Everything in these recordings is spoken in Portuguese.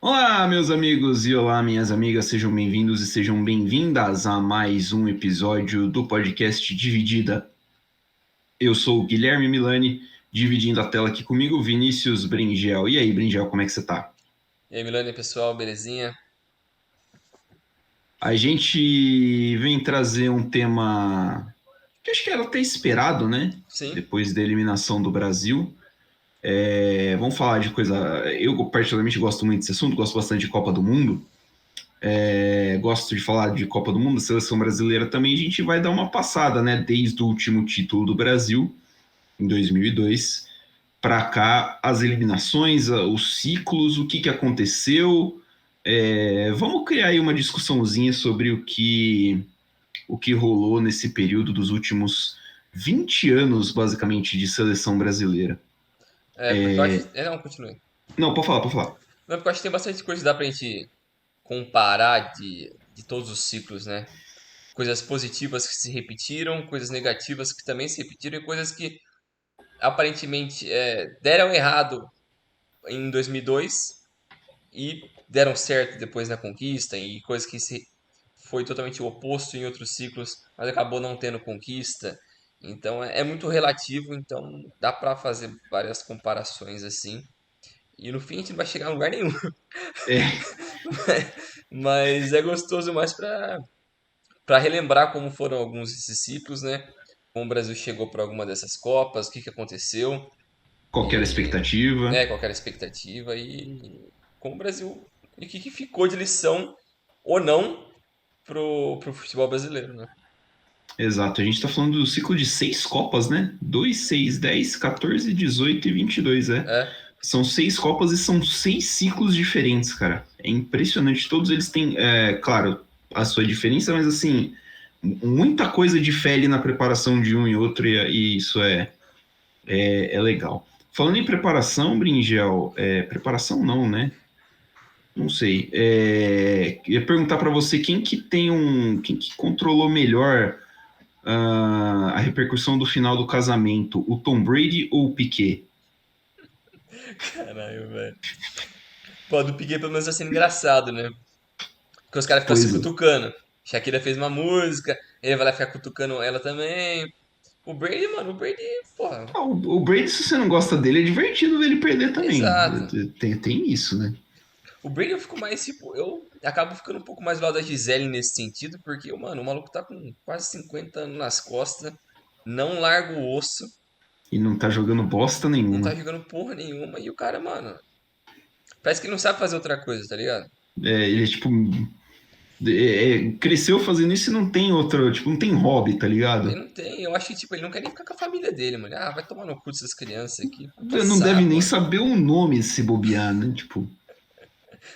Olá, meus amigos e olá, minhas amigas, sejam bem-vindos e sejam bem-vindas a mais um episódio do podcast Dividida. Eu sou o Guilherme Milani, dividindo a tela aqui comigo, Vinícius Bringel. E aí, Bringel, como é que você tá? E aí, Milani, pessoal, belezinha? A gente vem trazer um tema que acho que era até esperado, né? Sim, Depois da eliminação do Brasil. Vamos falar de coisa. Eu, particularmente, gosto muito desse assunto, gosto bastante de Copa do Mundo. Gosto de falar de Copa do Mundo, seleção brasileira também. A gente vai dar uma passada, né? Desde o último título do Brasil, em 2002, para cá, as eliminações, os ciclos, o que, que aconteceu. Vamos criar aí uma discussãozinha sobre o que rolou nesse período dos últimos 20 anos, basicamente, de seleção brasileira. porque eu acho. Não, continue. Não, pode falar, pode falar. Não, porque eu acho que tem bastante coisa que dá pra gente comparar de todos os ciclos, né? Coisas positivas que se repetiram, coisas negativas que também se repetiram e coisas que aparentemente deram errado em 2002 e deram certo depois na conquista, e coisas que foi totalmente o oposto em outros ciclos, mas acabou não tendo conquista. Então é muito relativo, então dá pra fazer várias comparações assim. E no fim a gente não vai chegar a lugar nenhum. É, Mas é gostoso mais pra relembrar como foram alguns desses ciclos, né? Como o Brasil chegou para alguma dessas Copas, o que que aconteceu, qualquer e expectativa. qual que era a expectativa e como o Brasil e o que que ficou de lição ou não pro futebol brasileiro, né? Exato, a gente está falando do ciclo de 6 Copas, né? 2, 6, 10, 14, 18 e 22, é. É, São 6 Copas e são 6 ciclos diferentes, cara. É impressionante. Todos eles têm, claro, a sua diferença, mas assim, muita coisa difere na preparação de um e outro, e isso é legal. Falando em preparação, Bringel, preparação não, né? Não sei. Ia perguntar para você quem que controlou melhor a repercussão do final do casamento, o Tom Brady ou o Piquet? caralho, velho. Pô, do Piquet pelo menos tá sendo engraçado, né? Porque os caras ficam se Pois é. cutucando. Shakira fez uma música, ele vai lá ficar cutucando ela também. O Brady, mano, o Brady, porra, O Brady, se você não gosta dele, é divertido ver ele perder também. exato. Tem isso, né? O Brady eu fico mais, tipo, eu acabo ficando um pouco mais do lado da Gisele nesse sentido, porque, mano, o maluco tá com quase 50 anos nas costas, não larga o osso, E não tá jogando bosta não tá nenhuma. jogando porra nenhuma, e o cara, mano, parece que ele não sabe fazer outra coisa, tá ligado? Ele é tipo. Cresceu fazendo isso e não tem outro. Tipo, não tem hobby, tá Ele ligado? não tem, eu acho que, tipo, ele não quer nem ficar com a família dele, mano. Ah, vai tomar no cu dessas crianças aqui. Puta Não deve saco, nem mano. saber o nome se bobear, né? Tipo.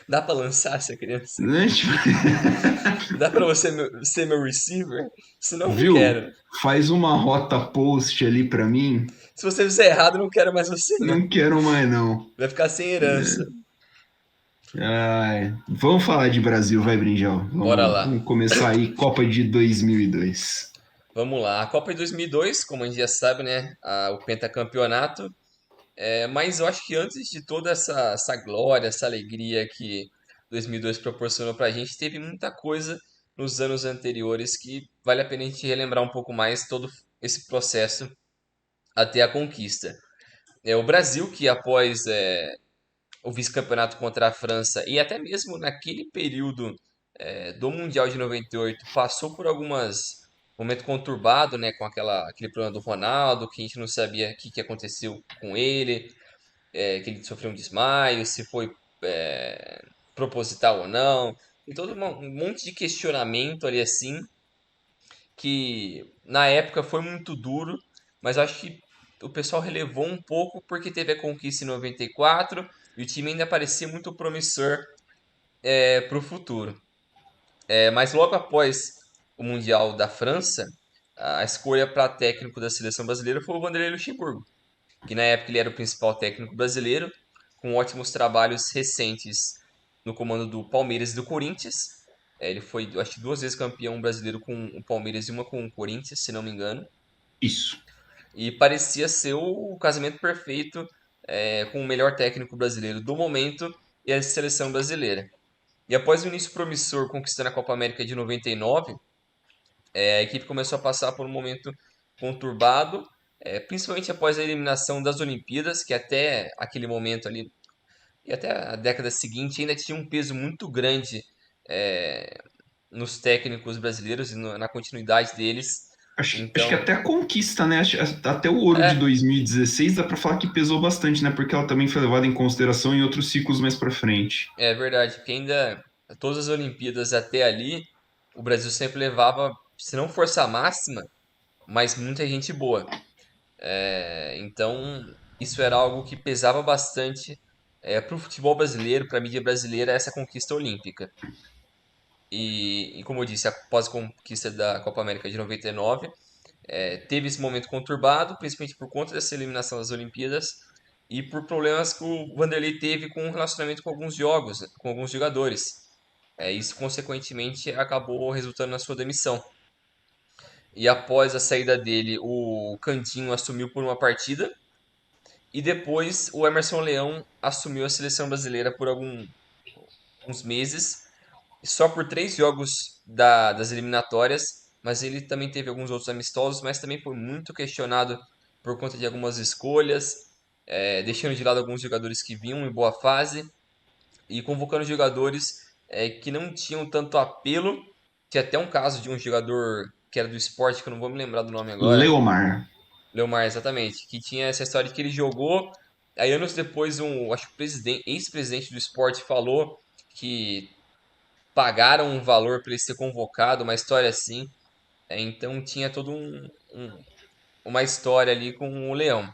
Dá pra lançar essa criança Né? aqui? Tipo, Dá pra você ser meu receiver? Senão eu não viu? quero. Faz uma rota post ali pra mim. Se você fizer errado, eu não quero mais você, não. Não quero mais, não. Vai ficar sem herança. Ai, vamos falar de Brasil, vai, Brinjal. Bora Vamos lá. começar aí, Copa de 2002. Vamos lá. A Copa de 2002, como a gente já sabe, né? O pentacampeonato. Mas eu acho que antes de toda essa glória, essa alegria que 2002 proporcionou pra gente, teve muita coisa nos anos anteriores que vale a pena a gente relembrar um pouco mais todo esse processo até a conquista. O Brasil, que após o vice-campeonato contra a França e até mesmo naquele período do Mundial de 98 passou por algumas momento conturbado, né, com aquele problema do Ronaldo, que a gente não sabia o que aconteceu com ele, que ele sofreu um desmaio, se foi proposital ou não. Tem todo um monte de questionamento ali assim, que na época foi muito duro, mas acho que o pessoal relevou um pouco porque teve a conquista em 94 e o time ainda parecia muito promissor para o futuro. Mas logo após o Mundial da França, a escolha para técnico da seleção brasileira foi o Vanderlei Luxemburgo, que na época ele era o principal técnico brasileiro, com ótimos trabalhos recentes no comando do Palmeiras e do Corinthians. Ele foi, eu acho, duas vezes campeão brasileiro com o Palmeiras e uma com o Corinthians, se não me engano. Isso. E parecia ser o casamento perfeito com o melhor técnico brasileiro do momento. e a seleção brasileira. E após o início promissor conquistando a Copa América de 99, a equipe começou a passar por um momento conturbado, principalmente após a eliminação das Olimpíadas, que até aquele momento ali, e até a década seguinte, ainda tinha um peso muito grande é, nos técnicos brasileiros e na continuidade deles. Acho que Então, até a conquista, né? Até o Ouro de é, 2016 dá pra falar que pesou bastante, né? Porque ela também foi levada em consideração em outros ciclos mais pra frente. é verdade, porque ainda todas as Olimpíadas até ali, o Brasil sempre levava, se não força máxima, mas muita gente boa. Então, isso era algo que pesava bastante para o futebol brasileiro, para a mídia brasileira, essa conquista olímpica. E como eu disse, após a conquista da Copa América de 99, teve esse momento conturbado, principalmente por conta dessa eliminação das Olimpíadas e por problemas que o Vanderlei teve com o relacionamento com alguns jogos, com alguns jogadores. Isso, consequentemente, acabou resultando na sua demissão. E após a saída dele, o Cantinho assumiu por uma partida. E depois o Emerson Leão assumiu a seleção brasileira por alguns meses, só por 3 jogos das eliminatórias, mas ele também teve alguns outros amistosos, mas também foi muito questionado por conta de algumas escolhas, deixando de lado alguns jogadores que vinham em boa fase e convocando jogadores que não tinham tanto apelo. Tinha até um caso de um jogador que era do esporte, que eu não vou me lembrar do nome agora. Leomar. Leomar, exatamente. Que tinha essa história de que ele jogou. Aí anos depois, acho que o ex-presidente do esporte falou que pagaram um valor para ele ser convocado, uma história assim. Então tinha todo uma história ali com o Leão.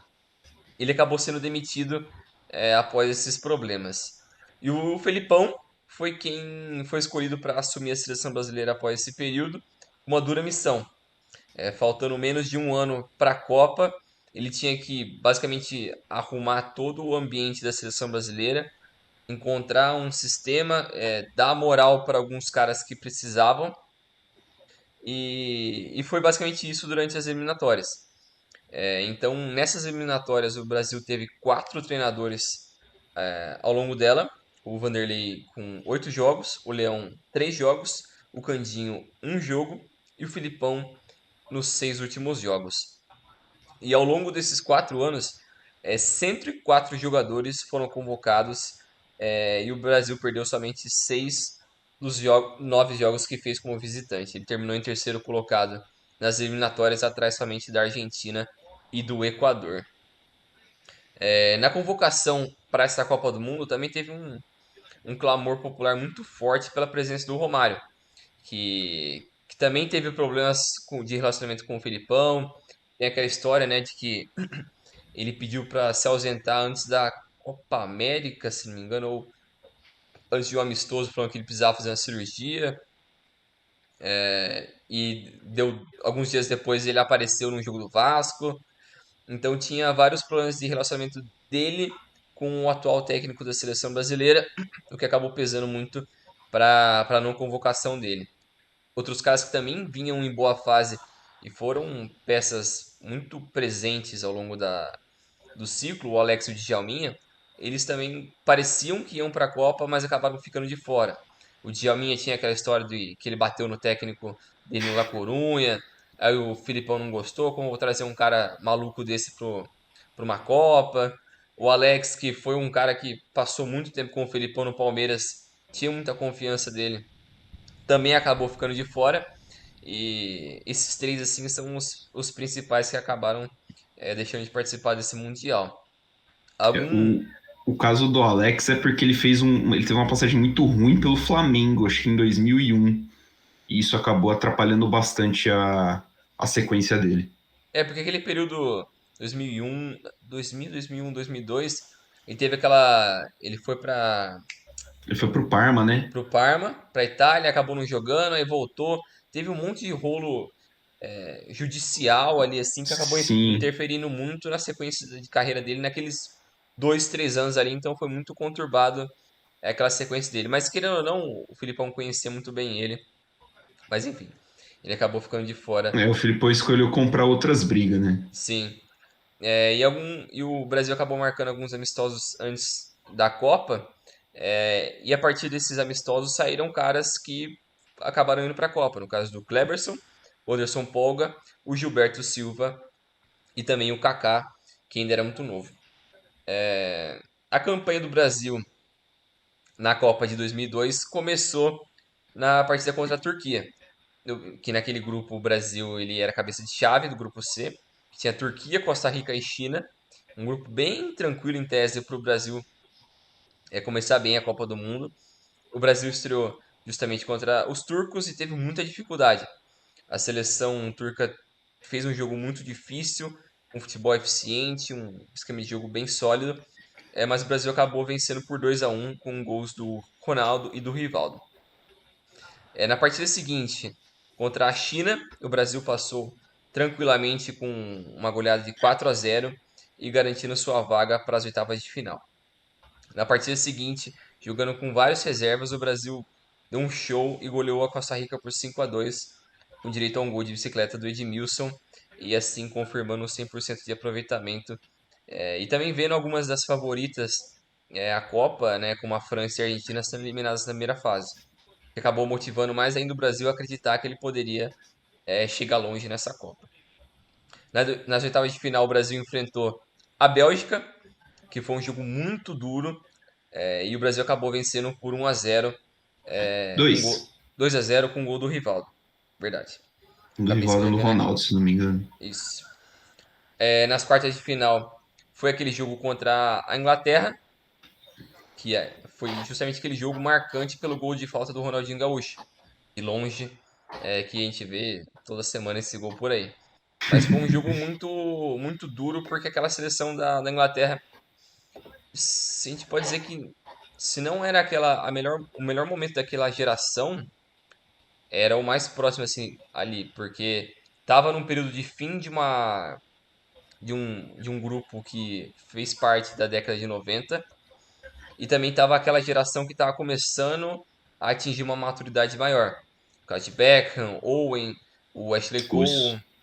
Ele acabou sendo demitido após esses problemas. E o Felipão foi quem foi escolhido para assumir a seleção brasileira após esse período. Uma dura missão. Faltando menos de um ano para a Copa, ele tinha que basicamente arrumar todo o ambiente da seleção brasileira, encontrar um sistema, dar moral para alguns caras que precisavam, e foi basicamente isso durante as eliminatórias. Então, nessas eliminatórias, o Brasil teve 4 treinadores ao longo dela: o Vanderlei com 8 jogos, o Leão 3 jogos, o Candinho 1 jogo e o Filipão nos 6 últimos jogos. E ao longo desses 4 anos, 104 jogadores foram convocados, e o Brasil perdeu somente 6 dos 9 jogos que fez como visitante. Ele terminou em terceiro colocado nas eliminatórias, atrás somente da Argentina e do Equador. Na convocação para essa Copa do Mundo também teve um clamor popular muito forte pela presença do Romário, que também teve problemas de relacionamento com o Filipão. Tem aquela história, né, de que ele pediu para se ausentar antes da Copa América, se não me engano, ou antes de um amistoso, falando que ele precisava fazer uma cirurgia. E deu alguns dias depois ele apareceu no jogo do Vasco. Então tinha vários problemas de relacionamento dele com o atual técnico da seleção brasileira, o que acabou pesando muito para a não convocação dele. Outros caras que também vinham em boa fase e foram peças muito presentes ao longo do ciclo, o Alex e o Djalminha, eles também pareciam que iam para a Copa, mas acabaram ficando de fora. O Djalminha tinha aquela história de que ele bateu no técnico dele no La Corunha, aí o Filipão não gostou, como vou trazer um cara maluco desse para uma Copa. O Alex, que foi um cara que passou muito tempo com o Filipão no Palmeiras, tinha muita confiança dele, também acabou ficando de fora. E esses três, assim, são os principais que acabaram deixando de participar desse Mundial. É, Algum. o caso do Alex é porque ele teve uma passagem muito ruim pelo Flamengo, acho que em 2001. E isso acabou atrapalhando bastante a sequência dele. Porque aquele período 2001, 2000, 2001, 2002, ele teve aquela. Ele foi Ele foi pro Parma, né? pro Parma, pra Itália, acabou não jogando, aí voltou. Teve um monte de rolo judicial ali, assim, que acabou Sim. interferindo muito na sequência de carreira dele naqueles 2, 3 anos ali, então foi muito conturbado aquela sequência dele. Mas querendo ou não, o Filipão conhecia muito bem ele. Mas enfim, ele acabou ficando de fora. O Filipão escolheu comprar outras brigas, né? Sim. E o Brasil acabou marcando alguns amistosos antes da Copa. E a partir desses amistosos saíram caras que acabaram indo para a Copa. No caso do Kleberson, o Anderson Polga, o Gilberto Silva e também o Kaká, que ainda era muito novo. A campanha do Brasil na Copa de 2002 começou na partida contra a Turquia, que naquele grupo o Brasil ele era cabeça de chave do grupo C, que tinha Turquia, Costa Rica e China, um grupo bem tranquilo em tese para o Brasil começar bem a Copa do Mundo. O Brasil estreou justamente contra os turcos e teve muita dificuldade. A seleção turca fez um jogo muito difícil, um futebol eficiente, um esquema de jogo bem sólido, mas o Brasil acabou vencendo por 2-1 com gols do Ronaldo e do Rivaldo. Na partida seguinte, contra a China, o Brasil passou tranquilamente com uma goleada de 4-0 e garantindo sua vaga para as oitavas de final. Na partida seguinte, jogando com várias reservas, o Brasil deu um show e goleou a Costa Rica por 5-2, com direito a um gol de bicicleta do Edmilson, e assim confirmando 100% de aproveitamento. E também vendo algumas das favoritas à Copa, né, como a França e a Argentina, sendo eliminadas na primeira fase, que acabou motivando mais ainda o Brasil a acreditar que ele poderia chegar longe nessa Copa. Nas oitavas de final, o Brasil enfrentou a Bélgica, que foi um jogo muito duro, e o Brasil acabou vencendo por 1-0, com gol, Dois. 2-0 com gol do Rivaldo. Verdade. Do Acabei Rivaldo no escrevendo Ronaldo, errado. se não me engano. Isso. Nas quartas de final foi aquele jogo contra a Inglaterra, que foi justamente aquele jogo marcante pelo gol de falta do Ronaldinho Gaúcho. De longe, que a gente vê toda semana esse gol por aí. Mas foi um jogo muito, muito duro, porque aquela seleção da Inglaterra, se a gente pode dizer que se não era o melhor momento daquela geração, era o mais próximo assim ali, porque tava num período de fim de um grupo que fez parte da década de 90 e também tava aquela geração que tava começando a atingir uma maturidade maior. O caso de Beckham, Owen, o Ashley Cole,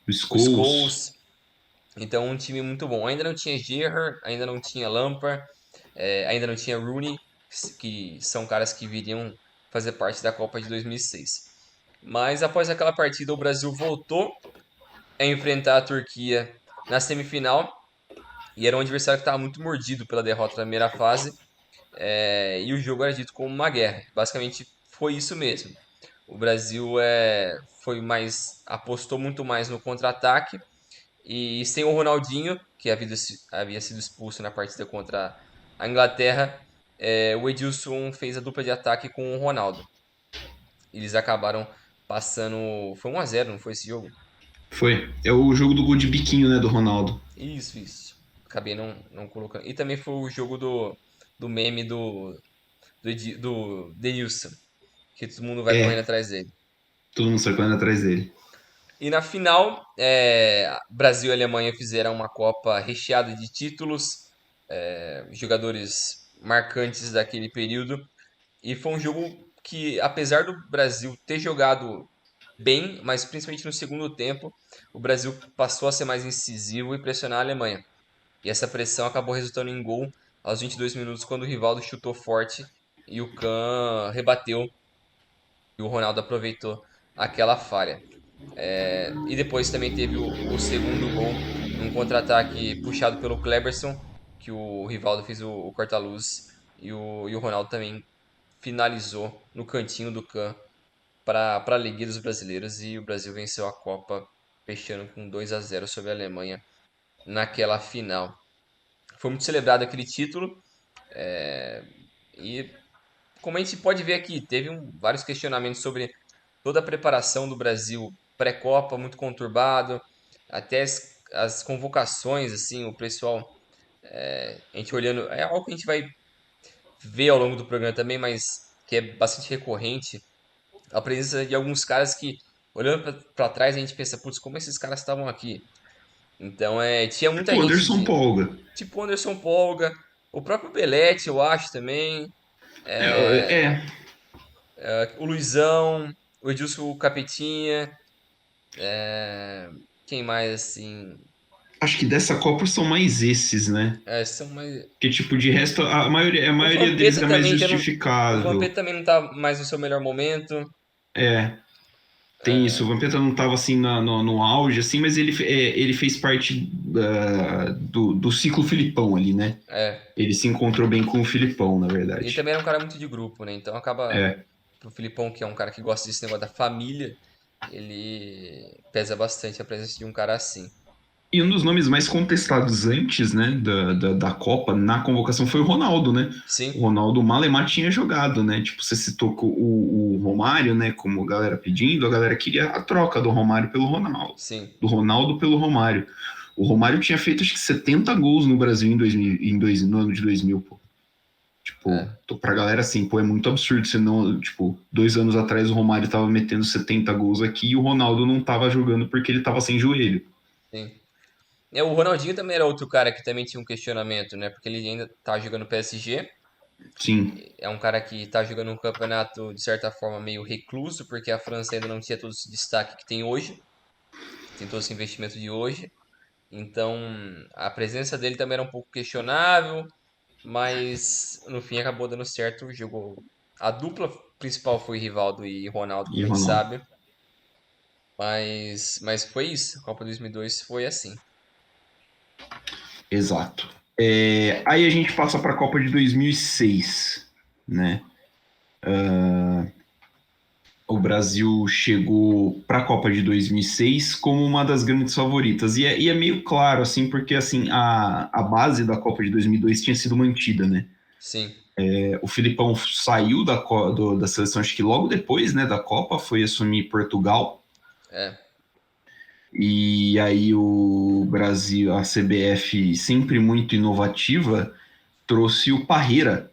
O o Scholes. Scholes. Então um time muito bom. Ainda não tinha Gerrard, ainda não tinha Lampard, ainda não tinha Rooney, que são caras que viriam fazer parte da Copa de 2006. Mas após aquela partida, o Brasil voltou a enfrentar a Turquia na semifinal. E era um adversário que estava muito mordido pela derrota na primeira fase. E o jogo era dito como uma guerra. Basicamente foi isso mesmo. O Brasil apostou muito mais no contra-ataque. E sem o Ronaldinho, que havia sido expulso na partida contra a Inglaterra, o Edilson fez a dupla de ataque com o Ronaldo. Eles acabaram passando. Foi 1-0, não foi esse jogo? Foi. É o jogo do gol de biquinho, né, do Ronaldo. Isso, isso. Acabei não colocando. E também foi o jogo do meme do Denilson, que todo mundo vai correndo É, atrás dele. todo mundo saiu correndo atrás dele. E na final, Brasil e Alemanha fizeram uma Copa recheada de títulos, jogadores marcantes daquele período. E foi um jogo que, apesar do Brasil ter jogado bem, mas principalmente no segundo tempo, o Brasil passou a ser mais incisivo e pressionar a Alemanha. E essa pressão acabou resultando em gol aos 22 minutos, quando o Rivaldo chutou forte e o Kahn rebateu e o Ronaldo aproveitou aquela falha. E depois também teve o segundo gol num contra-ataque puxado pelo Kleberson, que o Rivaldo fez o corta-luz e o Ronaldo também finalizou no cantinho do Kahn para a alegria dos brasileiros, e o Brasil venceu a Copa fechando com 2-0 sobre a Alemanha naquela final. Foi muito celebrado aquele título, e como a gente pode ver aqui, teve vários questionamentos sobre toda a preparação do Brasil pré-Copa, muito conturbado, até as convocações, assim, o pessoal, a gente olhando, é algo que a gente vai ver ao longo do programa também, mas que é bastante recorrente, a presença de alguns caras que, olhando para trás, a gente pensa, putz, como esses caras estavam aqui? Então, tinha muita Tipo, gente Anderson de, Polga. tipo Anderson Polga, o próprio Belletti, eu acho também, É, o Luizão, o Edilson Capetinha, quem mais assim? Acho que dessa Copa são mais esses, né? É, são mais. Que tipo, de resto, a O maioria deles Vampeta é mais também tendo. O justificável. Vampeta também não tá mais no seu melhor momento. É, tem isso. O Vampeta não tava assim no auge, assim, mas ele fez parte do ciclo Filipão ali, né? É. Ele se encontrou bem com o Filipão, na Ele verdade. também era um cara muito de grupo, né? Então acaba. É. Pro Filipão, que é um cara que gosta desse negócio da família, ele pesa bastante a presença de um cara assim. E um dos nomes mais contestados antes, né, da Copa, na convocação, foi o Ronaldo, né? Sim, O Ronaldo Malemar tinha jogado, né? Tipo, você citou o Romário, né? Como a galera pedindo, a galera queria a troca do Romário pelo Ronaldo. sim. Do Ronaldo pelo Romário. O Romário tinha feito, acho que 70 gols no Brasil no ano de 2000, pô. Tipo, É, pra galera assim, pô, é muito absurdo. Você não, tipo, 2 anos atrás o Romário tava metendo 70 gols aqui e o Ronaldo não tava jogando porque ele tava sem joelho. sim. É, o Ronaldinho também era outro cara que também tinha um questionamento, né? Porque ele ainda tá jogando PSG. Sim, É um cara que tá jogando um campeonato, de certa forma, meio recluso, porque a França ainda não tinha todo esse destaque que tem hoje, tem todo esse investimento de hoje. Então, a presença dele também era um pouco questionável, mas no fim acabou dando certo. Jogou. A dupla principal foi Rivaldo e Ronaldo, e como a gente Ronaldo. sabe. Mas foi isso. A Copa 2002 foi assim. Exato. Aí a gente passa para a Copa de 2006, né? O Brasil chegou para a Copa de 2006 como uma das grandes favoritas. E é meio claro, assim, porque assim, a base da Copa de 2002 tinha sido mantida, né? Sim, O Filipão saiu da seleção, acho que logo depois, né, da Copa, foi assumir Portugal. é. E aí o Brasil, a CBF, sempre muito inovativa, trouxe o Parreira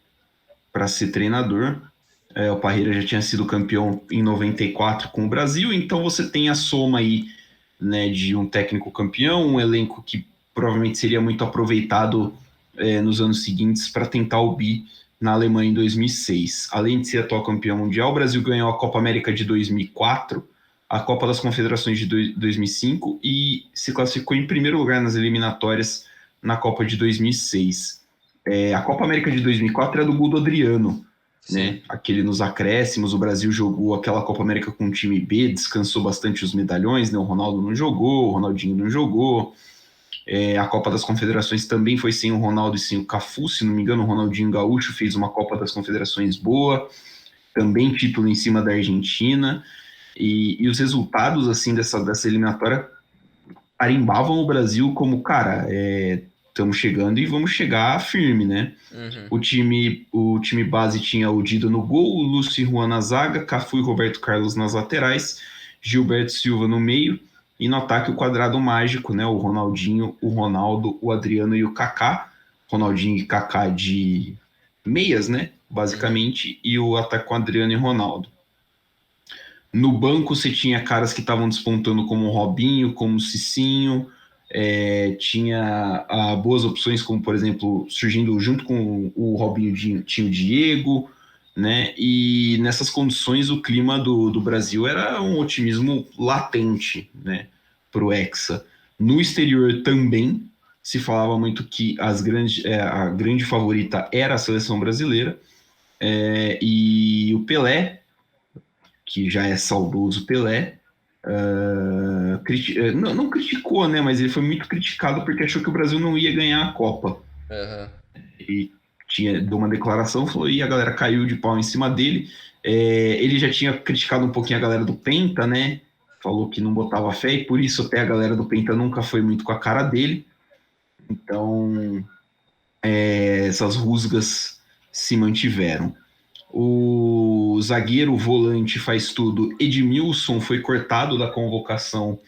para ser treinador. O Parreira já tinha sido campeão em 94 com o Brasil, então você tem a soma aí, né, de um técnico campeão, um elenco que provavelmente seria muito aproveitado nos anos seguintes para tentar o bi na Alemanha em 2006. Além de ser atual campeão mundial, o Brasil ganhou a Copa América de 2004, a Copa das Confederações de 2005 e se classificou em primeiro lugar nas eliminatórias na Copa de 2006. A Copa América de 2004 é do gol do Adriano, né? Sim. Aquele nos acréscimos, o Brasil jogou aquela Copa América com o time B, descansou bastante os medalhões, né? O Ronaldo não jogou, o Ronaldinho não jogou. A Copa das Confederações também foi sem o Ronaldo e sem o Cafu, se não me engano, o Ronaldinho Gaúcho fez uma Copa das Confederações boa, também título em cima da Argentina. E os resultados assim dessa eliminatória arimbavam o Brasil como, cara, estamos chegando e vamos chegar firme, né? Uhum. O time base tinha o Dido no gol, o Lúcio e Juan na zaga, Cafu e Roberto Carlos nas laterais, Gilberto Silva no meio, e no ataque o quadrado mágico, né? O Ronaldinho, o Ronaldo, o Adriano e o Kaká. Ronaldinho e Kaká de meias, né? Uhum. Basicamente, e o ataque com Adriano e Ronaldo. No banco você tinha caras que estavam despontando como o Robinho, como o Cicinho, tinha boas opções, como por exemplo, surgindo junto com o Robinho tinha o Diego, né? E nessas condições o clima do Brasil era um otimismo latente, né? Para o Hexa. No exterior também se falava muito que a grande favorita era a seleção brasileira, e o Pelé, que já é saudoso Pelé, não criticou, né? Mas ele foi muito criticado porque achou que o Brasil não ia ganhar a Copa. Uhum. E deu uma declaração, falou, e a galera caiu de pau em cima dele. Ele já tinha criticado um pouquinho a galera do Penta, né? Falou que não botava fé, e por isso até a galera do Penta nunca foi muito com a cara dele. Então, essas rusgas se mantiveram. O zagueiro volante faz tudo. Edmilson foi cortado da convocação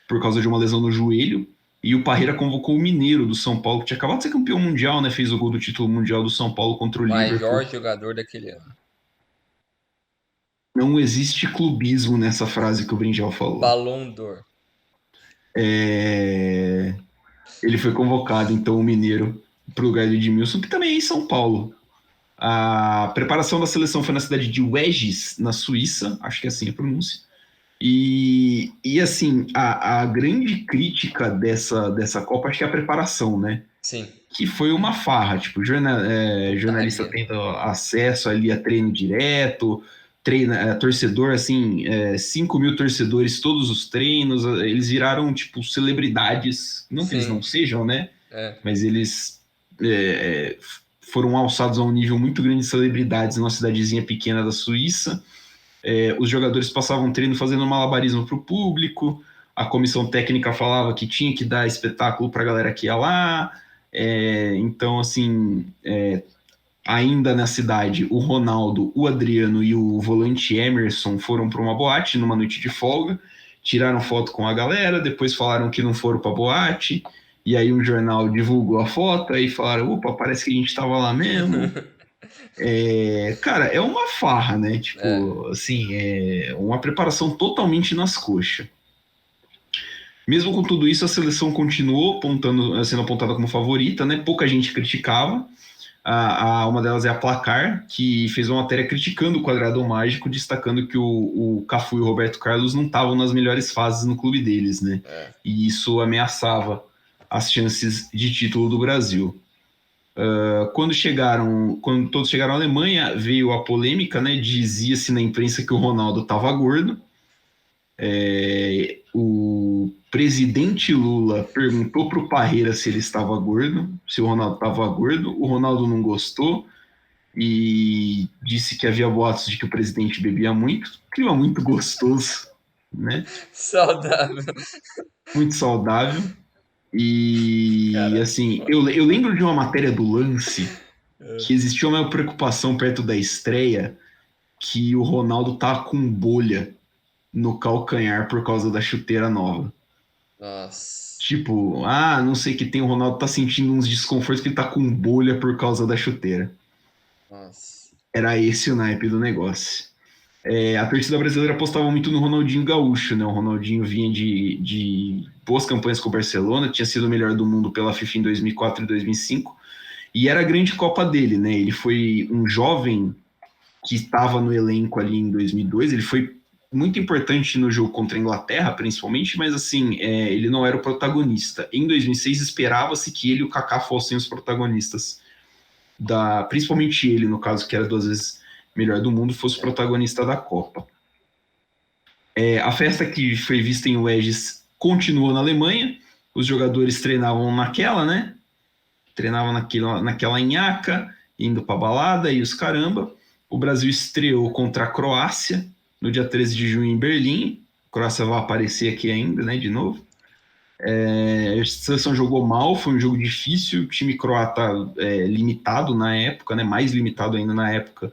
por causa de uma lesão no joelho. E o Parreira convocou o Mineiro do São Paulo, que tinha acabado de ser campeão mundial, né? Fez o gol do título mundial do São Paulo contra o Maior Liverpool. jogador daquele ano. Não existe clubismo nessa frase que o Brinjal falou. Ballon d'Or. Ele foi convocado, então, o Mineiro, para o lugar do Edmilson, que também é em São Paulo. A preparação da seleção foi na cidade de Weges, na Suíça, acho que é assim a pronúncia. E assim, a grande crítica dessa Copa, acho que é a preparação, né? Sim, Que foi uma farra, tipo, jornalista putaria. tendo acesso ali a treino direto, torcedor, assim, 5 mil torcedores, todos os treinos, eles viraram, tipo, celebridades, não que eles não Sim, sejam, né? é. Mas eles é, foram alçados a um nível muito grande de celebridades numa cidadezinha pequena da Suíça. Os jogadores passavam treino fazendo malabarismo para o público, a comissão técnica falava que tinha que dar espetáculo para a galera que ia lá. Então, assim, ainda na cidade, o Ronaldo, o Adriano e o volante Emerson foram para uma boate numa noite de folga, tiraram foto com a galera, depois falaram que não foram para boate, e aí um jornal divulgou a foto, aí falaram, opa, parece que a gente estava lá mesmo. Cara, é uma farra, né? É. Tipo, assim, é uma preparação totalmente nas coxas. Mesmo com tudo isso, a seleção continuou sendo apontada como favorita, né? Pouca gente criticava. Uma delas é a Placar, que fez uma matéria criticando o quadrado mágico, destacando que o Cafu e o Roberto Carlos não estavam nas melhores fases no clube deles, né? É. E isso ameaçava as chances de título do Brasil. Quando todos chegaram à Alemanha, veio a polêmica, né? Dizia-se na imprensa que o Ronaldo estava gordo. O presidente Lula perguntou para o Parreira se ele estava gordo, se o Ronaldo estava gordo. O Ronaldo não gostou e disse que havia boatos de que o presidente bebia muito. Clima muito gostoso, né? Saudável. Muito saudável. E Cara, assim, foda. eu lembro de uma matéria do Lance É. que existiu uma preocupação perto da estreia que o Ronaldo tá com bolha no calcanhar por causa da chuteira nova. Nossa. Tipo, não sei que tem, o Ronaldo tá sentindo uns desconfortos que ele tá com bolha por causa da chuteira. Nossa. Era esse o naipe do negócio. A torcida brasileira apostava muito no Ronaldinho Gaúcho, né? O Ronaldinho vinha de boas campanhas com o Barcelona, tinha sido o melhor do mundo pela FIFA em 2004 e 2005, e era a grande Copa dele, né? Ele foi um jovem que estava no elenco ali em 2002. Ele foi muito importante no jogo contra a Inglaterra, principalmente, mas assim, ele não era o protagonista. Em 2006, esperava-se que ele e o Kaká fossem os protagonistas, principalmente ele, no caso, que era 2 vezes melhor do mundo, fosse o É. protagonista da Copa. A festa que foi vista em Wedges continuou na Alemanha, os jogadores treinavam naquela, né? Treinavam naquela nhaca, indo para balada e os caramba. O Brasil estreou contra a Croácia no dia 13 de junho em Berlim. A Croácia vai aparecer aqui ainda, né, de novo. A seleção jogou mal, foi um jogo difícil. O time croata, limitado na época, né, mais limitado ainda na época,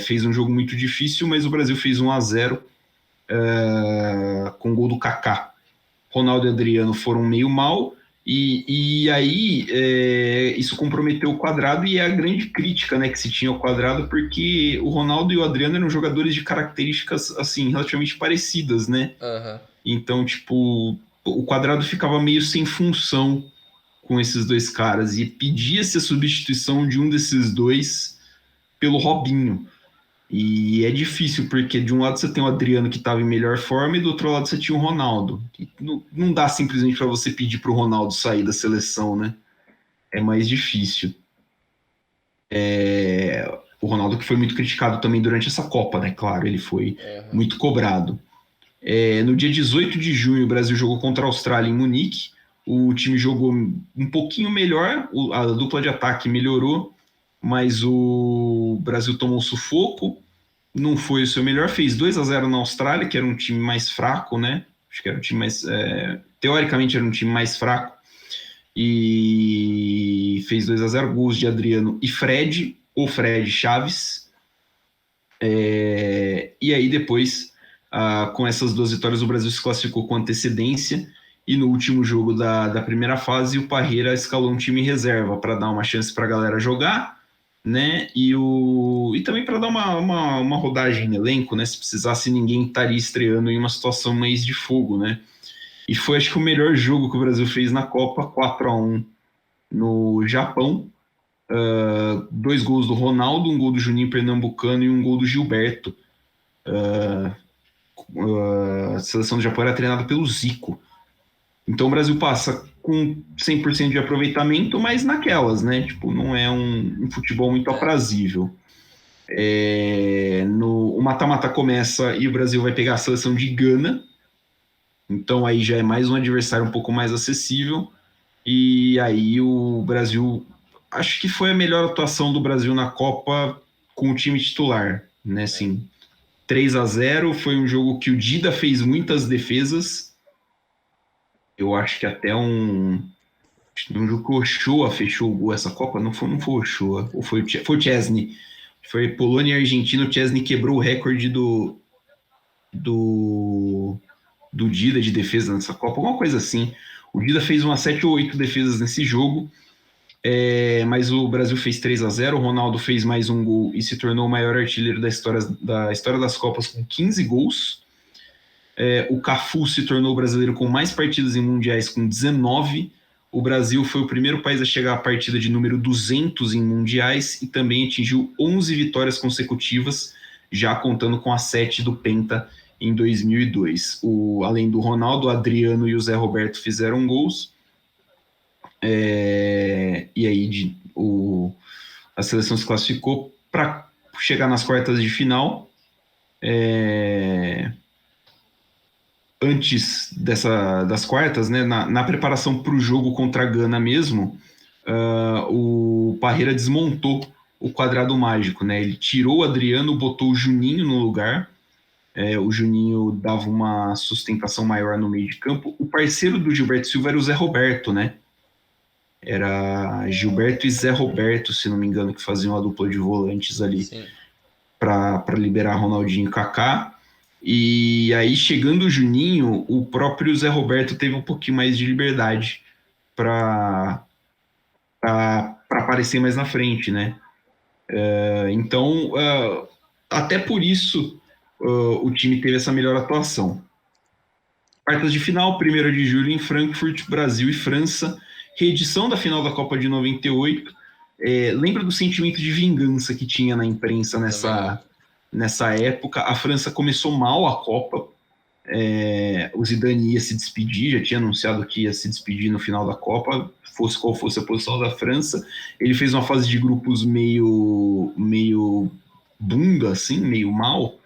fez um jogo muito difícil, mas o Brasil fez 1-0 com gol do Kaká. Ronaldo e Adriano foram meio mal, e aí isso comprometeu o quadrado, e é a grande crítica, né, que se tinha ao quadrado, porque o Ronaldo e o Adriano eram jogadores de características assim relativamente parecidas, né? Aham. Então, tipo, o quadrado ficava meio sem função com esses dois caras, e pedia-se a substituição de um desses dois pelo Robinho. E é difícil, porque de um lado você tem o Adriano que estava em melhor forma e do outro lado você tinha o Ronaldo. E não dá simplesmente para você pedir para o Ronaldo sair da seleção, né? É mais difícil. O Ronaldo que foi muito criticado também durante essa Copa, né? Claro, ele foi Aham. muito cobrado. No dia 18 de junho, o Brasil jogou contra a Austrália em Munique. O time jogou um pouquinho melhor, a dupla de ataque melhorou, mas o Brasil tomou um sufoco, não foi o seu melhor, fez 2-0 na Austrália, que era um time mais fraco, né? Acho que era um time mais. Teoricamente era um time mais fraco. E fez 2-0, gols de Adriano e Fred, ou Fred Chaves. E aí depois, com essas 2 vitórias, o Brasil se classificou com antecedência. E no último jogo da primeira fase, o Parreira escalou um time reserva para dar uma chance para a galera jogar, né? E também para dar uma rodagem no elenco, né? Se precisasse, ninguém estaria estreando em uma situação mais de fogo, né? E foi, acho que, o melhor jogo que o Brasil fez na Copa, 4-1 no Japão. 2 gols do Ronaldo, um gol do Juninho Pernambucano e um gol do Gilberto, A seleção do Japão era treinada pelo Zico. Então o Brasil passa com 100% de aproveitamento, mas naquelas, né? Tipo, não é um futebol muito É, aprazível. O mata-mata começa e o Brasil vai pegar a seleção de Gana, então aí já é mais um adversário um pouco mais acessível. E aí o Brasil, acho que foi a melhor atuação do Brasil na Copa com o time titular, né? é. Assim, 3-0 foi um jogo que o Dida fez muitas defesas. Eu acho que até um jogo que o Ochoa fechou o gol essa Copa, não foi o Ochoa, ou foi o Chesney. Foi Polônia e Argentina, o Chesney quebrou o recorde do, do Dida de defesa nessa Copa, alguma coisa assim. O Dida fez umas 7 ou 8 defesas nesse jogo, mas o Brasil fez 3-0. O Ronaldo fez mais um gol e se tornou o maior artilheiro da história das Copas com 15 gols. O Cafu se tornou o brasileiro com mais partidas em mundiais com 19. O Brasil foi o primeiro país a chegar à partida de número 200 em mundiais e também atingiu 11 vitórias consecutivas, já contando com a 7 do Penta em 2002. Além do Ronaldo, o Adriano e o Zé Roberto fizeram gols. E aí a seleção se classificou para chegar nas quartas de final. Antes das quartas, né, na preparação para o jogo contra a Gana mesmo, o Parreira desmontou o quadrado mágico, né? Ele tirou o Adriano, botou o Juninho no lugar. O Juninho dava uma sustentação maior no meio de campo. O parceiro do Gilberto Silva era o Zé Roberto, né? Era Gilberto e Zé Roberto, se não me engano, que faziam a dupla de volantes ali Sim. para liberar Ronaldinho e Kaká. E aí, chegando o Juninho, o próprio Zé Roberto teve um pouquinho mais de liberdade para aparecer mais na frente, né? Então, até por isso, o time teve essa melhor atuação. Quartas de final, 1º de julho em Frankfurt, Brasil e França. Reedição da final da Copa de 98. Lembra do sentimento de vingança que tinha na imprensa Também nessa, lembro. nessa época? A França começou mal a Copa. O Zidane ia se despedir, já tinha anunciado que ia se despedir no final da Copa, fosse qual fosse a posição da França. Ele fez uma fase de grupos meio bunda, assim, meio mal,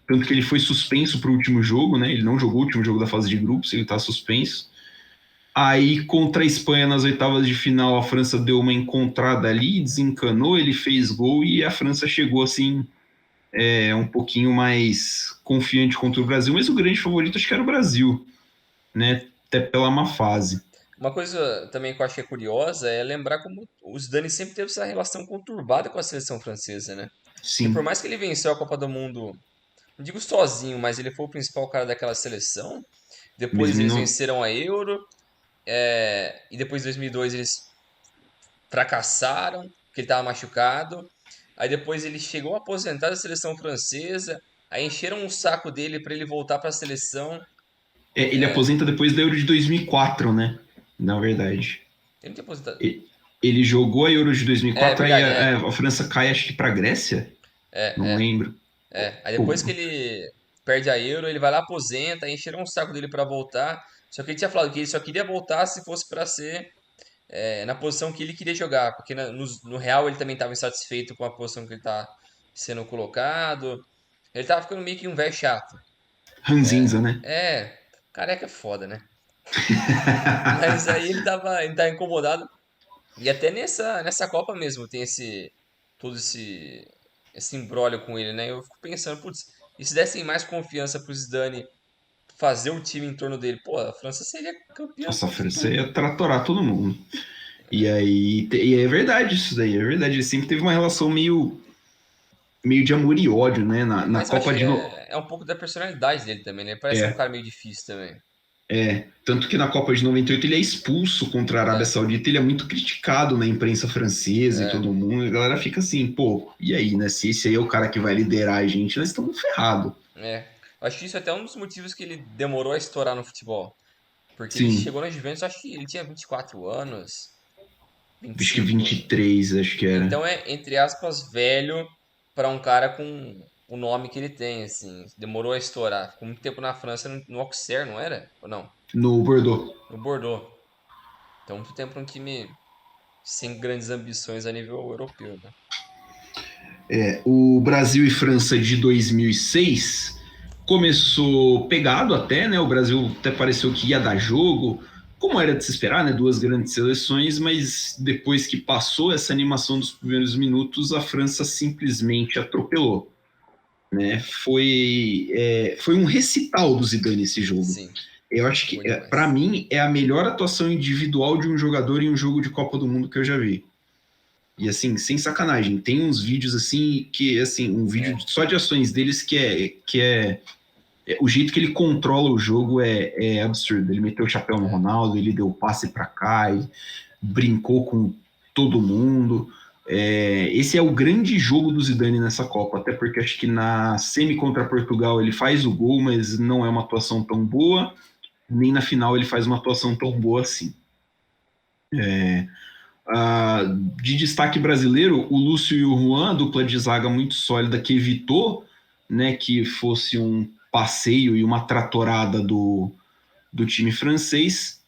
tanto que ele foi suspenso para o último jogo, né? Ele não jogou o último jogo da fase de grupos, ele está suspenso. Aí, contra a Espanha nas oitavas de final, a França deu uma encontrada ali, desencanou, ele fez gol e a França chegou assim um pouquinho mais confiante contra o Brasil, mas o grande favorito acho que era o Brasil, né? Até pela má fase. Uma coisa também que eu achei curiosa é lembrar como o Zidane sempre teve essa relação conturbada com a seleção francesa, né? Porque por Sim, mais que ele venceu a Copa do Mundo, não digo sozinho, mas ele foi o principal cara daquela seleção. Depois mesmo eles não. venceram a Euro, e depois em 2002 eles fracassaram, porque ele estava machucado. Aí depois ele chegou a aposentar da seleção francesa, aí encheram o saco dele para ele voltar para a seleção. Ele aposenta depois da Euro de 2004, né? Na verdade. Ele não tinha aposentado. Ele jogou a Euro de É 2004, aí verdade, a França cai, acho que para a Grécia? Não é. lembro. Aí Pô, depois que ele perde a Euro, ele vai lá, aposenta, aí encheram o saco dele pra voltar. Só que ele tinha falado que ele só queria voltar se fosse pra ser na posição que ele queria jogar, porque no Real ele também estava insatisfeito com a posição que ele tá sendo colocado. Ele tava ficando meio que um velho chato. ranzinza, né? Careca é foda, né? Mas aí ele tava incomodado. E até nessa Copa mesmo tem todo esse imbróglio com ele, né? Eu fico pensando, putz, e se dessem mais confiança pro Zidane fazer o time em torno dele, pô, a França seria campeã Nossa, a de França tudo. ia tratorar todo mundo. E é verdade isso daí, é verdade. Ele sempre teve uma relação meio de amor e ódio, né? Na Mas eu acho Copa que de. é um pouco da personalidade dele também, né? Parece ser um É, cara meio difícil também. tanto que na Copa de 98 ele é expulso contra a Arábia É, Saudita, ele é muito criticado na imprensa francesa e é, todo mundo. E a galera fica assim, pô, e aí, né? Se esse aí é o cara que vai liderar a gente, nós estamos ferrados. é. Eu acho que isso é até um dos motivos que ele demorou a estourar no futebol. Porque ele Sim, chegou na Juventus, acho que ele tinha 24 anos, vinte e acho que cinco 23, acho que era. Então é, entre aspas, velho para um cara com o nome que ele tem, assim. Demorou a estourar. Ficou muito tempo na França, no Auxerre, não era? Ou não? No Bordeaux. No Bordeaux. Então, muito tempo num time sem grandes ambições a nível europeu, né? O Brasil e França de 2006 começou pegado até, né? O Brasil até pareceu que ia dar jogo, como era de se esperar, né? Duas grandes seleções, mas depois que passou essa animação dos primeiros minutos, a França simplesmente atropelou, né? Foi um recital do Zidane esse jogo. Sim, Eu acho que, bom para demais. mim, é a melhor atuação individual de um jogador em um jogo de Copa do Mundo que eu já vi. E assim, sem sacanagem, tem uns vídeos assim que assim, um vídeo É, só de ações deles que é o jeito que ele controla o jogo é absurdo. Ele meteu o chapéu no é. Ronaldo, ele deu passe para cá, ele brincou com todo mundo. Esse é o grande jogo do Zidane nessa Copa, até porque acho que na semi contra Portugal ele faz o gol, mas não é uma atuação tão boa, nem na final ele faz uma atuação tão boa assim. Ah, de destaque brasileiro, o Lúcio e o Juan, dupla de zaga muito sólida que evitou, né, que fosse um passeio e uma tratorada do time francês.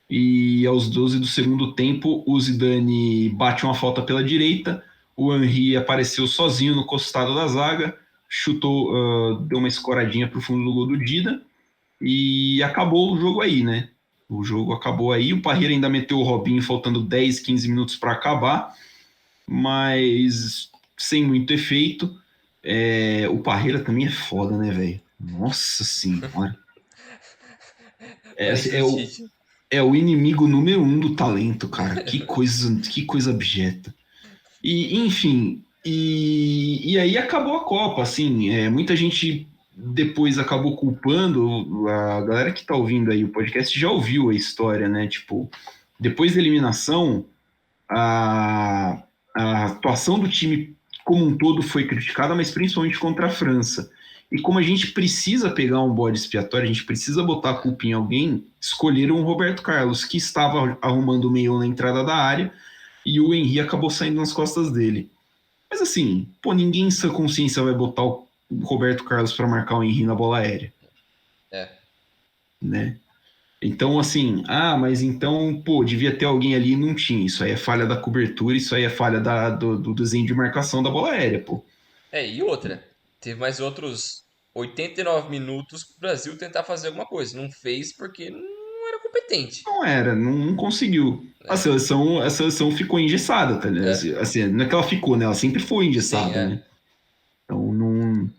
E aos 12 do segundo tempo, o Zidane bate uma falta pela direita, o Henry apareceu sozinho no costado da zaga, chutou, deu uma escoradinha para o fundo do gol do Dida e acabou o jogo aí, né? O jogo acabou aí, o Parreira ainda meteu o Robinho faltando 10, 15 minutos para acabar, mas sem muito efeito. O Parreira também é foda, né, velho? Nossa senhora. É, assim, Parente do Tite. é o inimigo número um do talento, cara. Que coisa abjeta. E, enfim, e aí acabou a Copa, assim, muita gente depois acabou culpando, a galera que tá ouvindo aí o podcast já ouviu a história, né? Tipo, depois da eliminação, a, a atuação do time como um todo foi criticada, mas principalmente contra a França. E como a gente precisa pegar um bode expiatório, a gente precisa botar a culpa em alguém, escolheram o Roberto Carlos, que estava arrumando o meio na entrada da área, e o Henry acabou saindo nas costas dele. Mas assim, pô, ninguém em sua consciência vai botar o Roberto Carlos para marcar o Henry na bola aérea, É. né? Então, assim, mas então, pô, devia ter alguém ali e não tinha. Isso aí é falha da cobertura, isso aí é falha do desenho de marcação da bola aérea, pô. E outra. Teve mais outros 89 minutos pro Brasil tentar fazer alguma coisa. Não fez porque não era competente. Não era, não conseguiu. Né? A seleção ficou engessada, tá ligado? É. Assim, não é que ela ficou, né? Ela sempre foi Sim, engessada, é. né? Então, não,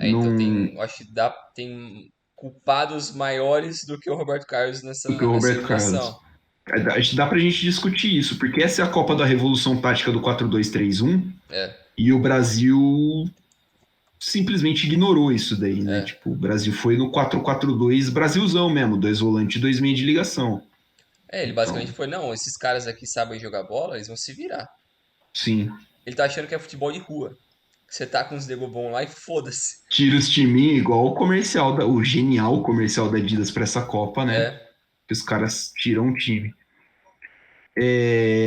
Então não, tem. Eu acho que tem culpados maiores do que o Roberto Carlos do que o nessa Roberto eliminação. Carlos. Dá pra gente discutir isso, porque essa é a Copa da Revolução Tática do 4-2-3-1 É, e o Brasil simplesmente ignorou isso daí, né? é. Tipo, o Brasil foi no 4-4-2 Brasilzão mesmo, dois volantes e dois meios de ligação. Ele basicamente Então, foi, não, esses caras aqui sabem jogar bola, eles vão se virar. sim. Ele tá achando que é futebol de rua. Você tá com os nego bom lá e foda-se. Tira os timinhos igual o comercial, o genial comercial da Adidas para essa Copa, né? É, Que os caras tiram o time.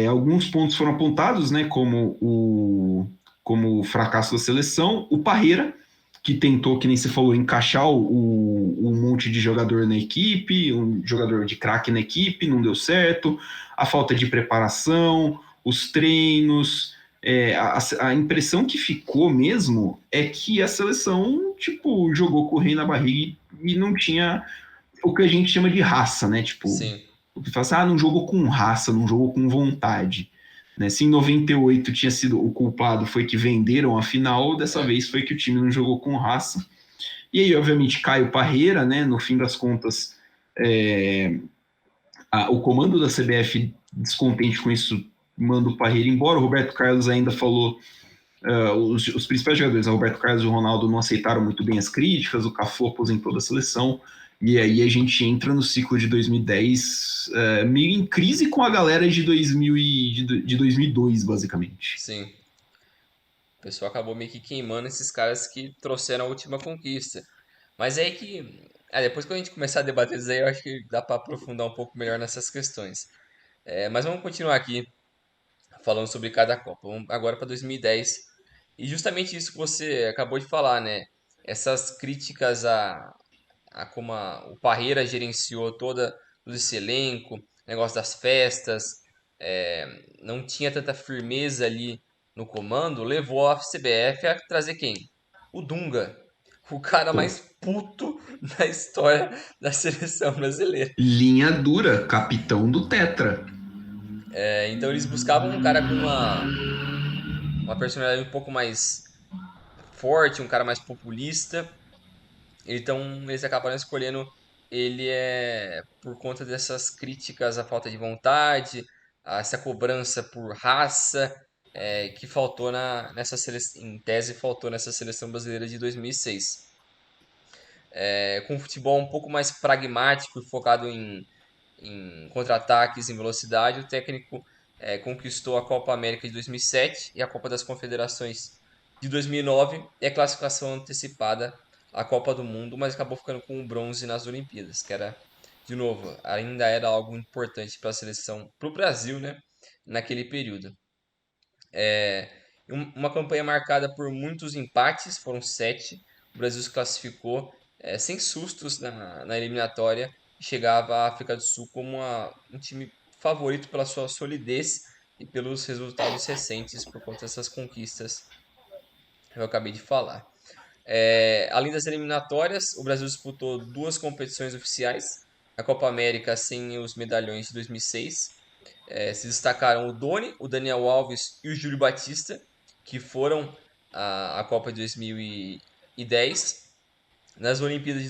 Alguns pontos foram apontados, né? Como o fracasso da seleção. O Parreira, que tentou, que nem você falou, encaixar um monte de jogador na equipe, um jogador de craque na equipe, não deu certo. A falta de preparação, os treinos. A impressão que ficou mesmo é que a seleção, tipo, jogou com o rei na barriga e não tinha o que a gente chama de raça, né? Tipo, sim. o que fala assim, não jogou com raça, não jogou com vontade. Né? Se em 98 tinha sido o culpado foi que venderam a final, dessa É, vez foi que o time não jogou com raça. E aí, obviamente, Caio Parreira, né? No fim das contas, o comando da CBF, descontente com isso, manda o Parreira embora. O Roberto Carlos ainda falou. Os principais jogadores, o Roberto Carlos e o Ronaldo, não aceitaram muito bem as críticas. O Cafu aposentou da seleção. E aí a gente entra no ciclo de 2010 meio em crise com a galera de 2002, basicamente. sim. O pessoal acabou meio que queimando esses caras que trouxeram a última conquista. Mas é aí que. Depois que a gente começar a debater isso aí, eu acho que dá pra aprofundar um pouco melhor nessas questões. Mas vamos continuar aqui falando sobre cada Copa. Vamos agora para 2010. E justamente isso que você acabou de falar, né? Essas críticas a como o Parreira gerenciou todo esse elenco, negócio das festas, não tinha tanta firmeza ali no comando, levou a CBF a trazer quem? O Dunga, o cara Pô, mais puto da história da seleção brasileira. linha dura, capitão do Tetra. Então eles buscavam um cara com uma personalidade um pouco mais forte, um cara mais populista. Então eles acabaram escolhendo ele por conta dessas críticas à falta de vontade, a essa cobrança por raça, que faltou nessa seleção, em tese faltou nessa seleção brasileira de 2006. Com um futebol um pouco mais pragmático e focado em contra-ataques, em velocidade, o técnico conquistou a Copa América de 2007 e sete e a Copa das Confederações de 2009 e a classificação antecipada à Copa do Mundo, mas acabou ficando com o bronze nas Olimpíadas, que era, de novo, ainda era algo importante para a seleção, para o Brasil, né, naquele período. Uma campanha marcada por muitos empates, foram sete. O Brasil se classificou sem sustos na eliminatória e chegava à África do Sul como um time favorito pela sua solidez e pelos resultados recentes por conta dessas conquistas que eu acabei de falar. Além das eliminatórias, o Brasil disputou duas competições oficiais, a Copa América sem os medalhões de 2006. Se destacaram o Doni, o Daniel Alves e o Júlio Batista, que foram à Copa de 2010. Nas Olimpíadas de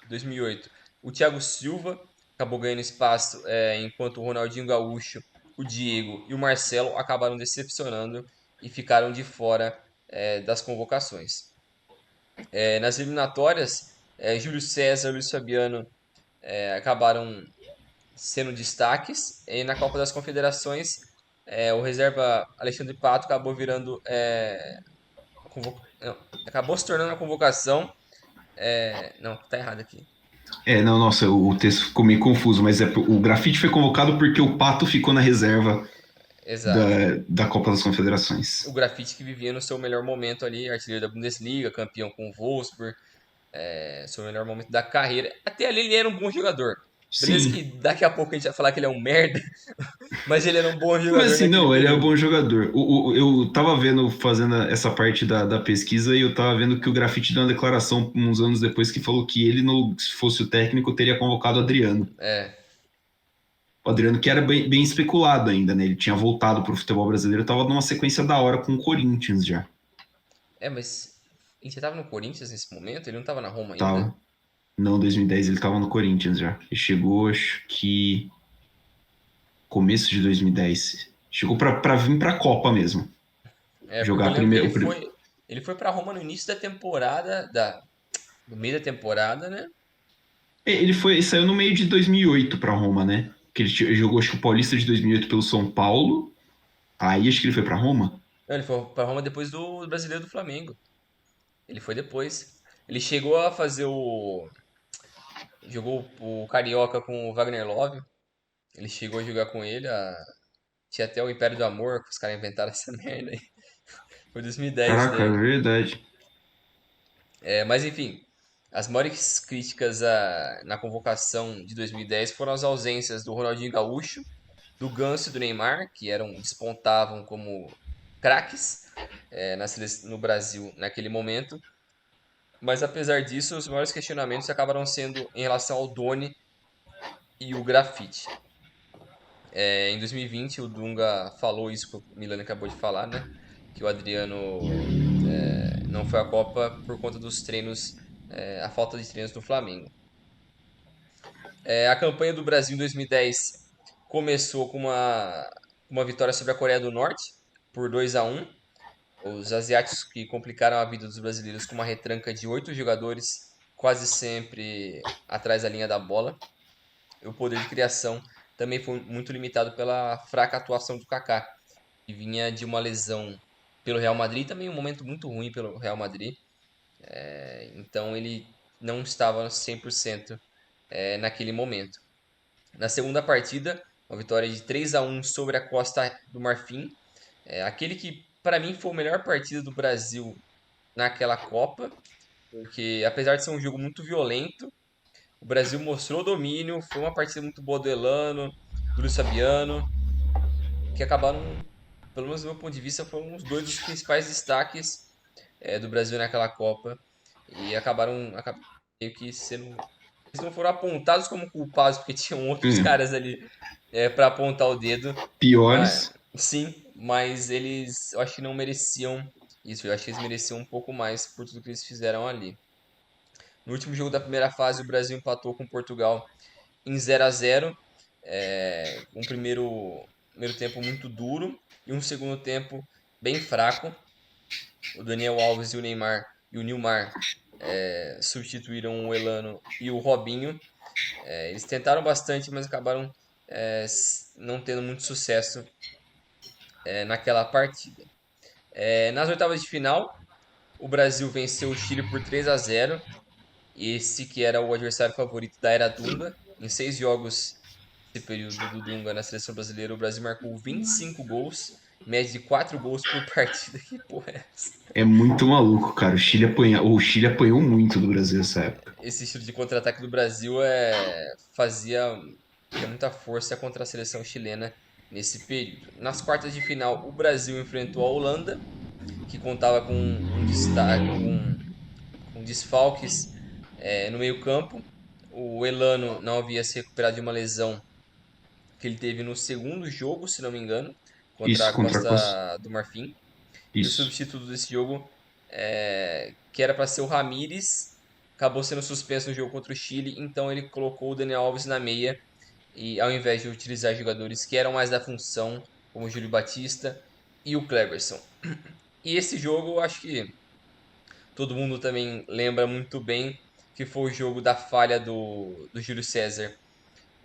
2008, o Thiago Silva acabou ganhando espaço, enquanto o Ronaldinho Gaúcho, o Diego e o Marcelo acabaram decepcionando e ficaram de fora das convocações. Nas eliminatórias, Júlio César e Luiz Fabiano acabaram sendo destaques. E na Copa das Confederações, o reserva Alexandre Pato acabou virando. Não, acabou se tornando a convocação. Não, tá errado aqui. Não, nossa, o texto ficou meio confuso, mas o Grafite foi convocado porque o Pato ficou na reserva da, Exato. da Copa das O Confederações. Grafite que vivia no seu melhor momento ali, artilheiro da Bundesliga, campeão com o Wolfsburg, seu melhor momento da carreira. Até ali ele era um bom jogador. Beleza que Sim. daqui a pouco a gente vai falar que ele é um merda, mas ele era um bom Mas jogador assim, naquele não, ele é um período. bom jogador. Eu tava vendo, fazendo essa parte da pesquisa, e eu tava vendo que o Grafite deu uma declaração uns anos depois que falou que ele, se fosse o técnico, teria convocado o Adriano. É, O Adriano que era bem especulado ainda, né? Ele tinha voltado pro futebol brasileiro, tava numa sequência da hora com o Corinthians já. mas ele já tava no Corinthians nesse momento? Ele não tava na Roma ainda? Tava. Não, 2010 ele tava no Corinthians já. Ele chegou, acho que começo de 2010. Chegou pra vir pra Copa mesmo. Porque eu Jogar lembro que primeiro. ele foi pra Roma no início da temporada, no meio da temporada, né? Ele saiu no meio de 2008 pra Roma, né? Que ele jogou, acho que o Paulista de 2008 pelo São Paulo. Aí acho que ele foi pra Roma. Não, ele foi pra Roma depois do Brasileiro do Flamengo. Ele foi depois. Ele chegou a fazer jogou o Carioca com o Wagner Love. Ele chegou a jogar com ele. Tinha até o Império do Amor, que os caras inventaram essa merda aí. Foi 2010 Caraca, é daí. verdade. Mas enfim, as maiores críticas na convocação de 2010 foram as ausências do Ronaldinho Gaúcho, do Ganso e do Neymar, que despontavam como craques no Brasil naquele momento. Mas apesar disso, os maiores questionamentos acabaram sendo em relação ao Doni e o Grafite. Em 2020, o Dunga falou isso que o Milan acabou de falar, né? Que o Adriano não foi à Copa por conta dos treinos, a falta de treinos do Flamengo. A campanha do Brasil em 2010 começou com uma vitória sobre a Coreia do Norte por 2-1. Os asiáticos que complicaram a vida dos brasileiros com uma retranca de 8 jogadores, quase sempre atrás da linha da bola. O poder de criação também foi muito limitado pela fraca atuação do Kaká, que vinha de uma lesão pelo Real Madrid, também um momento muito ruim pelo Real Madrid. Então ele não estava 100% naquele momento. Na segunda partida, uma vitória de 3-1 sobre a Costa do Marfim. Aquele que para mim foi a melhor partida do Brasil naquela Copa, porque apesar de ser um jogo muito violento, o Brasil mostrou domínio, foi uma partida muito boa do Elano, do Luiz Fabiano, que acabaram, pelo menos do meu ponto de vista, foram os dois dos principais destaques do Brasil naquela Copa e acabaram meio que sendo. Eles não foram apontados como culpados porque tinham outros É, caras ali para apontar o dedo, mas piores. sim, mas eles eu acho que não mereciam isso, eu acho que eles mereciam um pouco mais por tudo que eles fizeram ali. No último jogo da primeira fase, o Brasil empatou com Portugal em 0-0, um primeiro tempo muito duro e um segundo tempo bem fraco. O Daniel Alves e o Neymar e o Nilmar substituíram o Elano e o Robinho. Eles tentaram bastante, mas acabaram não tendo muito sucesso naquela partida. Nas oitavas de final, o Brasil venceu o Chile por 3-0. Esse que era o adversário favorito da Era Dunga. Em 6 jogos nesse período do Dunga na seleção brasileira, o Brasil marcou 25 gols, média de 4 gols por partida. Que porra é essa? É muito maluco, cara. O Chile apanhou muito do Brasil nessa época. Esse estilo de contra-ataque do Brasil tinha muita força contra a seleção chilena nesse período. Nas quartas de final, o Brasil enfrentou a Holanda, que contava com um destaque, com desfalques no meio-campo. O Elano não havia se recuperado de uma lesão que ele teve no segundo jogo, se não me engano, contra Isso, a contra a Costa. Costa do Marfim. E o Isso. substituto desse jogo, que era para ser o Ramires, acabou sendo suspenso no jogo contra o Chile, então ele colocou o Daniel Alves na meia, e ao invés de utilizar jogadores que eram mais da função, como o Júlio Batista e o Cleberson. E esse jogo, eu acho que todo mundo também lembra muito bem que foi o jogo da falha do Júlio César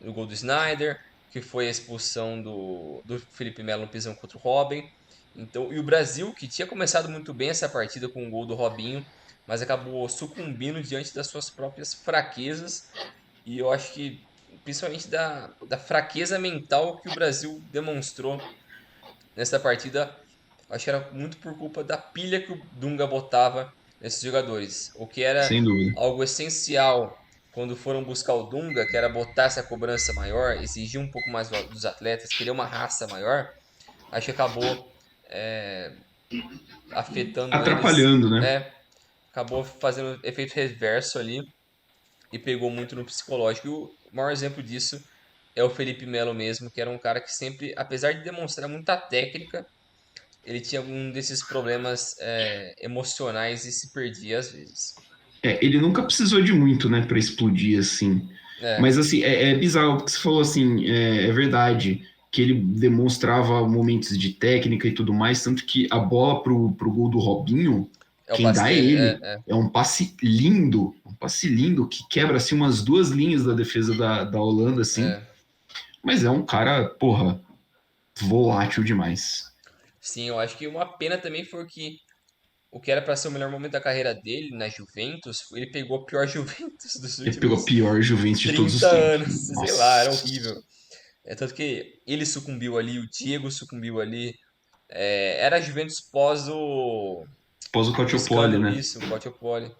no gol do Snyder, que foi a expulsão do Felipe Melo no pisão contra o Robin. Então, e o Brasil, que tinha começado muito bem essa partida com o gol do Robinho, mas acabou sucumbindo diante das suas próprias fraquezas. E eu acho que, principalmente da fraqueza mental que o Brasil demonstrou nessa partida, acho que era muito por culpa da pilha que o Dunga botava nesses jogadores. O que era Sem dúvida. algo essencial quando foram buscar o Dunga, que era botar essa cobrança maior, exigir um pouco mais dos atletas, querer uma raça maior, acho que acabou é, afetando eles. Atrapalhando, né? Acabou fazendo efeito reverso ali e pegou muito no psicológico. E o maior exemplo disso é o Felipe Melo mesmo, que era um cara que sempre, apesar de demonstrar muita técnica, ele tinha algum desses problemas emocionais e se perdia às vezes. Ele nunca precisou de muito, né, pra explodir assim. É, Mas assim, é bizarro, porque você falou assim, é verdade que ele demonstrava momentos de técnica e tudo mais, tanto que a bola pro gol do Robinho, é o quem passe dá é dele. ele. É um passe lindo que quebra assim umas duas linhas da defesa da Holanda, assim. É. Mas é um cara, porra, volátil demais. Sim, eu acho que uma pena também foi que o que era para ser o melhor momento da carreira dele na Juventus, ele pegou a pior Juventus dos Ele pegou a últimos pior Juventus de todos 30 os tempos. anos, sei lá, era Nossa. horrível. Tanto que ele sucumbiu ali, o Diego sucumbiu ali. Era a Juventus pós Pós o o Calciopoli, escândalo, né? isso, o Calciopoli.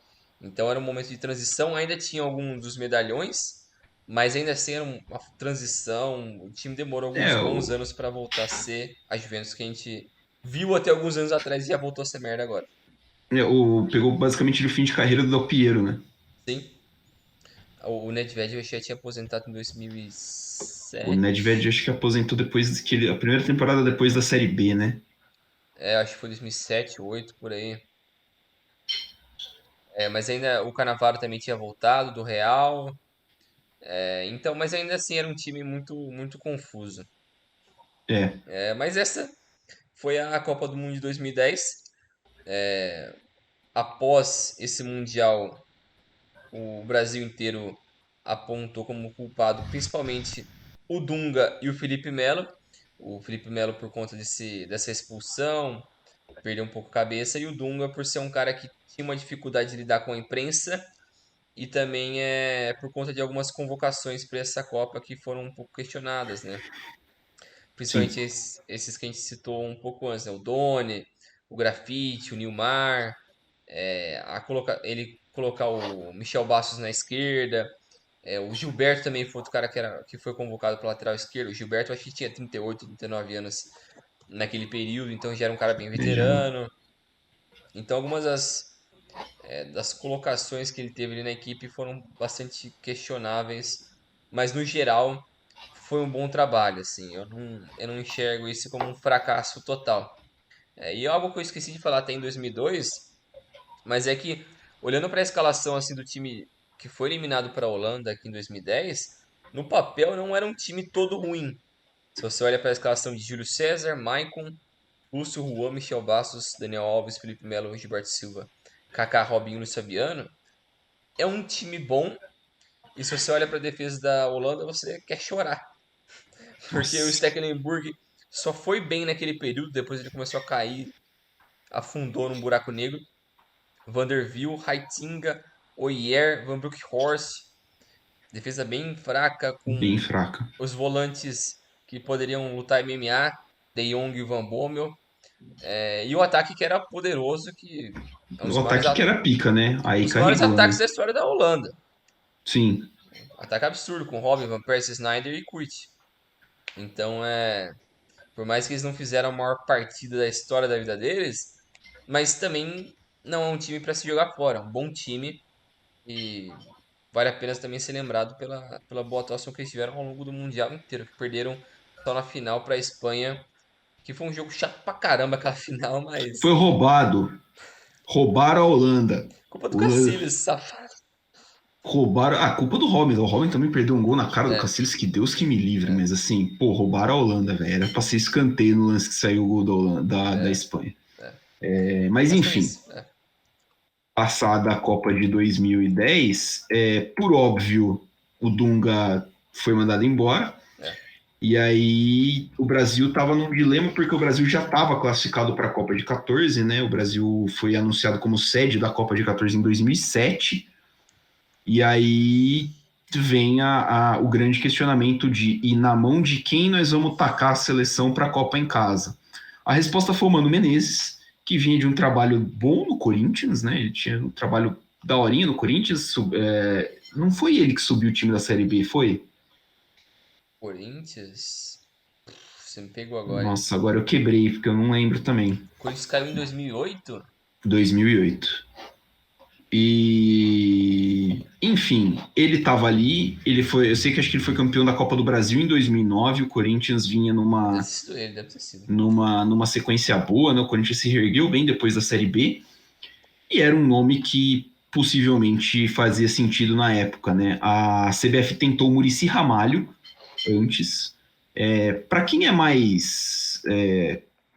Então era um momento de transição, ainda tinha alguns dos medalhões, mas ainda assim era uma transição. O time demorou alguns É, bons o, anos para voltar a ser a Juventus que a gente viu até alguns anos atrás e já voltou a ser merda agora. pegou basicamente o fim de carreira do Del Piero, né? Sim, o Nedved já tinha aposentado em O Nedved 2007. acho que aposentou depois que a primeira temporada depois da Série B, né? Acho que foi 2007, 2008 por aí. Mas ainda o Cannavaro também tinha voltado do Real. Então, mas ainda assim era um time muito, muito confuso. É, Mas essa foi a Copa do Mundo de 2010. Após esse Mundial, o Brasil inteiro apontou como culpado principalmente o Dunga e o Felipe Melo. O Felipe Melo por conta dessa expulsão, perdeu um pouco a cabeça, e o Dunga por ser um cara que tinha uma dificuldade de lidar com a imprensa e também por conta de algumas convocações para essa Copa que foram um pouco questionadas, né? sim. Principalmente esses que a gente citou um pouco antes, né? O Doni, o Grafite, o Nilmar, ele colocar o Michel Bastos na esquerda. O Gilberto também foi outro cara que foi convocado para lateral esquerdo. O Gilberto, eu acho que tinha 38, 39 anos naquele período, então já era um cara bem Já. veterano. Então, algumas das colocações que ele teve ali na equipe foram bastante questionáveis, mas no geral foi um bom trabalho, assim. Eu não enxergo isso como um fracasso total. E algo que eu esqueci de falar até em 2002, mas é que olhando para a escalação assim do time que foi eliminado para a Holanda aqui em 2010, no papel não era um time todo ruim. Se você olha para a escalação de Júlio César, Maicon, Lúcio, Juan, Michel Bastos, Daniel Alves, Felipe Melo, Gilberto Silva, Kaká, Robinho, Luiz Fabiano, é um time bom. E se você olha para a defesa da Holanda, você quer chorar. Porque o Nossa. Stekelenburg só foi bem naquele período, depois ele começou a cair, afundou num buraco negro. Van der Wiel, Heitinga, Oyer, Van Bronckhorst. Defesa bem fraca, Bem com fraca. os volantes que poderiam lutar MMA, De Jong e Van Bommel. E o ataque que era poderoso, que é O ataque que era pica, né? um Aí dos maiores carregou, ataques né? da história da Holanda. Sim. Ataque absurdo, com Robin, Van Persie, Sneijder e Kuyt. Então, por mais que eles não fizeram a maior partida da história da vida deles, mas também não é um time para se jogar fora. É um bom time e vale a pena também ser lembrado pela boa atuação que eles tiveram ao longo do Mundial inteiro, que perderam só na final para a Espanha, que foi um jogo chato pra caramba aquela final, Foi mas roubado. Roubaram a Holanda. culpa do O- Cacilhas, safado. Roubaram. Ah, culpa do Robin. O Robin também perdeu um gol na cara do É, Caciles, que Deus que me livre. é, Mas assim, pô, roubaram a Holanda, velho. Era pra ser escanteio no lance que saiu o gol da, da é, Espanha. é. Mas Mas foi enfim, isso. passada a Copa de 2010, por óbvio, o Dunga foi mandado embora. É. E aí o Brasil estava num dilema porque o Brasil já estava classificado para a Copa de 14, né? O Brasil foi anunciado como sede da Copa de 14 em 2007. E aí vem o grande questionamento de e na mão de quem nós vamos tacar a seleção para a Copa em casa? A resposta foi o Mano Menezes, que vinha de um trabalho bom no Corinthians, né? Ele tinha um trabalho daorinha no Corinthians. Não foi ele que subiu o time da Série B, foi? Corinthians. Você me pegou agora, hein? Nossa, agora eu quebrei, porque eu não lembro também. O Corinthians caiu em 2008? 2008. Enfim, ele estava ali, ele foi, eu sei que acho que ele foi campeão da Copa do Brasil em 2009, o Corinthians vinha Deve ter numa sido ele, deve ter sido. numa sequência boa, né? O Corinthians se reergueu bem depois da Série B e era um nome que possivelmente fazia sentido na época, né? A CBF tentou o Muricy Ramalho antes. Para quem é mais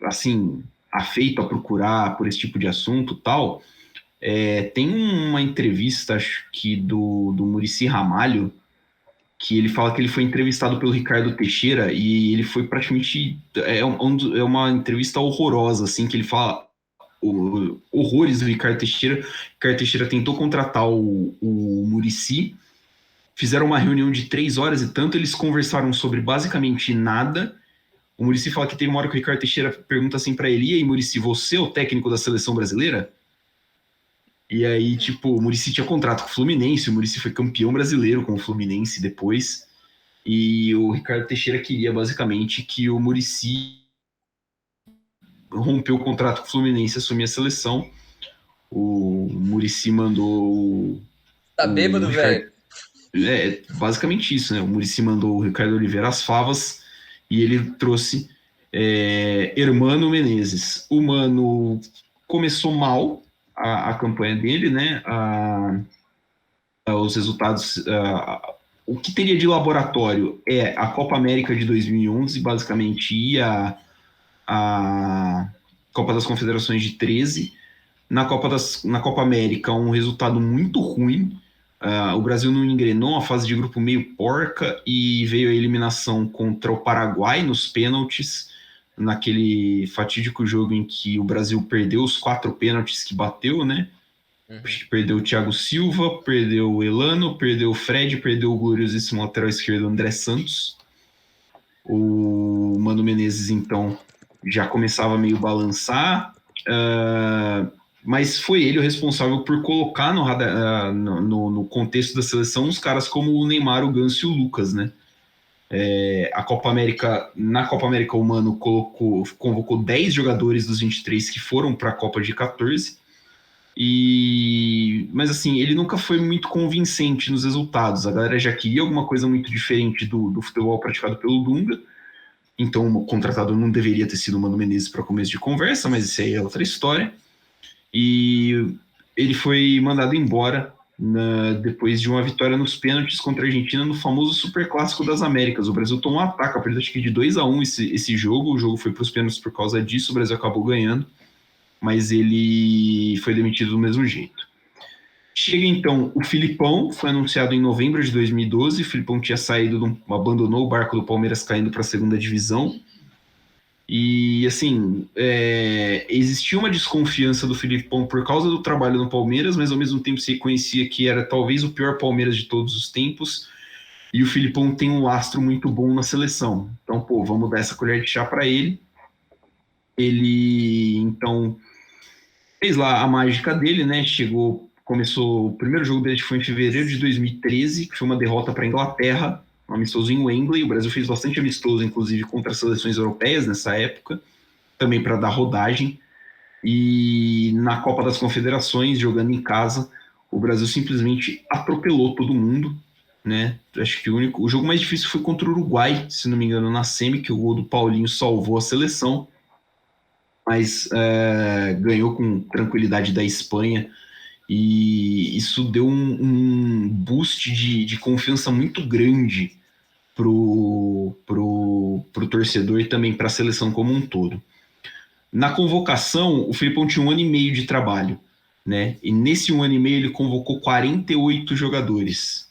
assim afeito a procurar por esse tipo de assunto, tal, tem uma entrevista, acho que do Muricy Ramalho, que ele fala que ele foi entrevistado pelo Ricardo Teixeira e ele foi praticamente é uma entrevista horrorosa, assim, que ele fala horrores do Ricardo Teixeira. O Ricardo Teixeira tentou contratar o Muricy, fizeram uma reunião de 3 horas e tanto, eles conversaram sobre basicamente nada. O Muricy fala que tem uma hora que o Ricardo Teixeira pergunta assim para ele: e aí, Muricy, você é o técnico da seleção brasileira? E aí, tipo, o Muricy tinha contrato com o Fluminense, o Muricy foi campeão brasileiro com o Fluminense depois. E o Ricardo Teixeira queria basicamente que o Muricy rompeu o contrato com o Fluminense e assumir a seleção. O Muricy mandou Tá o bêbado, Ricardo. velho? Basicamente isso, né? O Muricy mandou o Ricardo Oliveira às favas e ele trouxe Hermano Menezes. O Mano começou mal a campanha dele, né? Os resultados. O que teria de laboratório é a Copa América de 2011, basicamente, e a Copa das Confederações de 13. Na Copa América, um resultado muito ruim. O Brasil não engrenou, uma fase de grupo meio porca, e veio a eliminação contra o Paraguai nos pênaltis, naquele fatídico jogo em que o Brasil perdeu os 4 pênaltis que bateu, né? Uhum. Perdeu o Thiago Silva, perdeu o Elano, perdeu o Fred, perdeu o gloriosíssimo lateral esquerdo André Santos. O Mano Menezes, então, já começava meio balançar. Mas foi ele o responsável por colocar no contexto da seleção uns caras como o Neymar, o Ganso e o Lucas, né? Na Copa América o Mano convocou 10 jogadores dos 23 que foram para a Copa de 14, mas assim, ele nunca foi muito convincente nos resultados. A galera já queria alguma coisa muito diferente do futebol praticado pelo Dunga, então o contratado não deveria ter sido o Mano Menezes para começo de conversa, mas isso aí é outra história. E ele foi mandado embora depois de uma vitória nos pênaltis contra a Argentina no famoso Superclássico das Américas. O Brasil tomou um ataque, a acho que de 2-1 esse jogo. O jogo foi para os pênaltis por causa disso, o Brasil acabou ganhando, mas ele foi demitido do mesmo jeito. Chega então o Filipão, foi anunciado em novembro de 2012. O Filipão tinha saído, abandonou o barco do Palmeiras caindo para a segunda divisão. E, assim, existia uma desconfiança do Filipão por causa do trabalho no Palmeiras, mas ao mesmo tempo se conhecia que era talvez o pior Palmeiras de todos os tempos. E o Filipão tem um lastro muito bom na seleção. Então, pô, vamos dar essa colher de chá para ele. Ele, então, fez lá a mágica dele, né? Começou, o primeiro jogo dele foi em fevereiro de 2013, que foi uma derrota para a Inglaterra, um amistoso em Wembley. O Brasil fez bastante amistoso, inclusive contra as seleções europeias nessa época, também para dar rodagem. E na Copa das Confederações, jogando em casa, o Brasil simplesmente atropelou todo mundo, né? Acho que o jogo mais difícil foi contra o Uruguai, se não me engano, na semi, que o gol do Paulinho salvou a seleção, mas ganhou com tranquilidade da Espanha. E isso deu um boost de confiança muito grande pro torcedor e também para a seleção como um todo. Na convocação, o Felipão tinha 1 ano e meio de trabalho, né? E nesse 1 ano e meio ele convocou 48 jogadores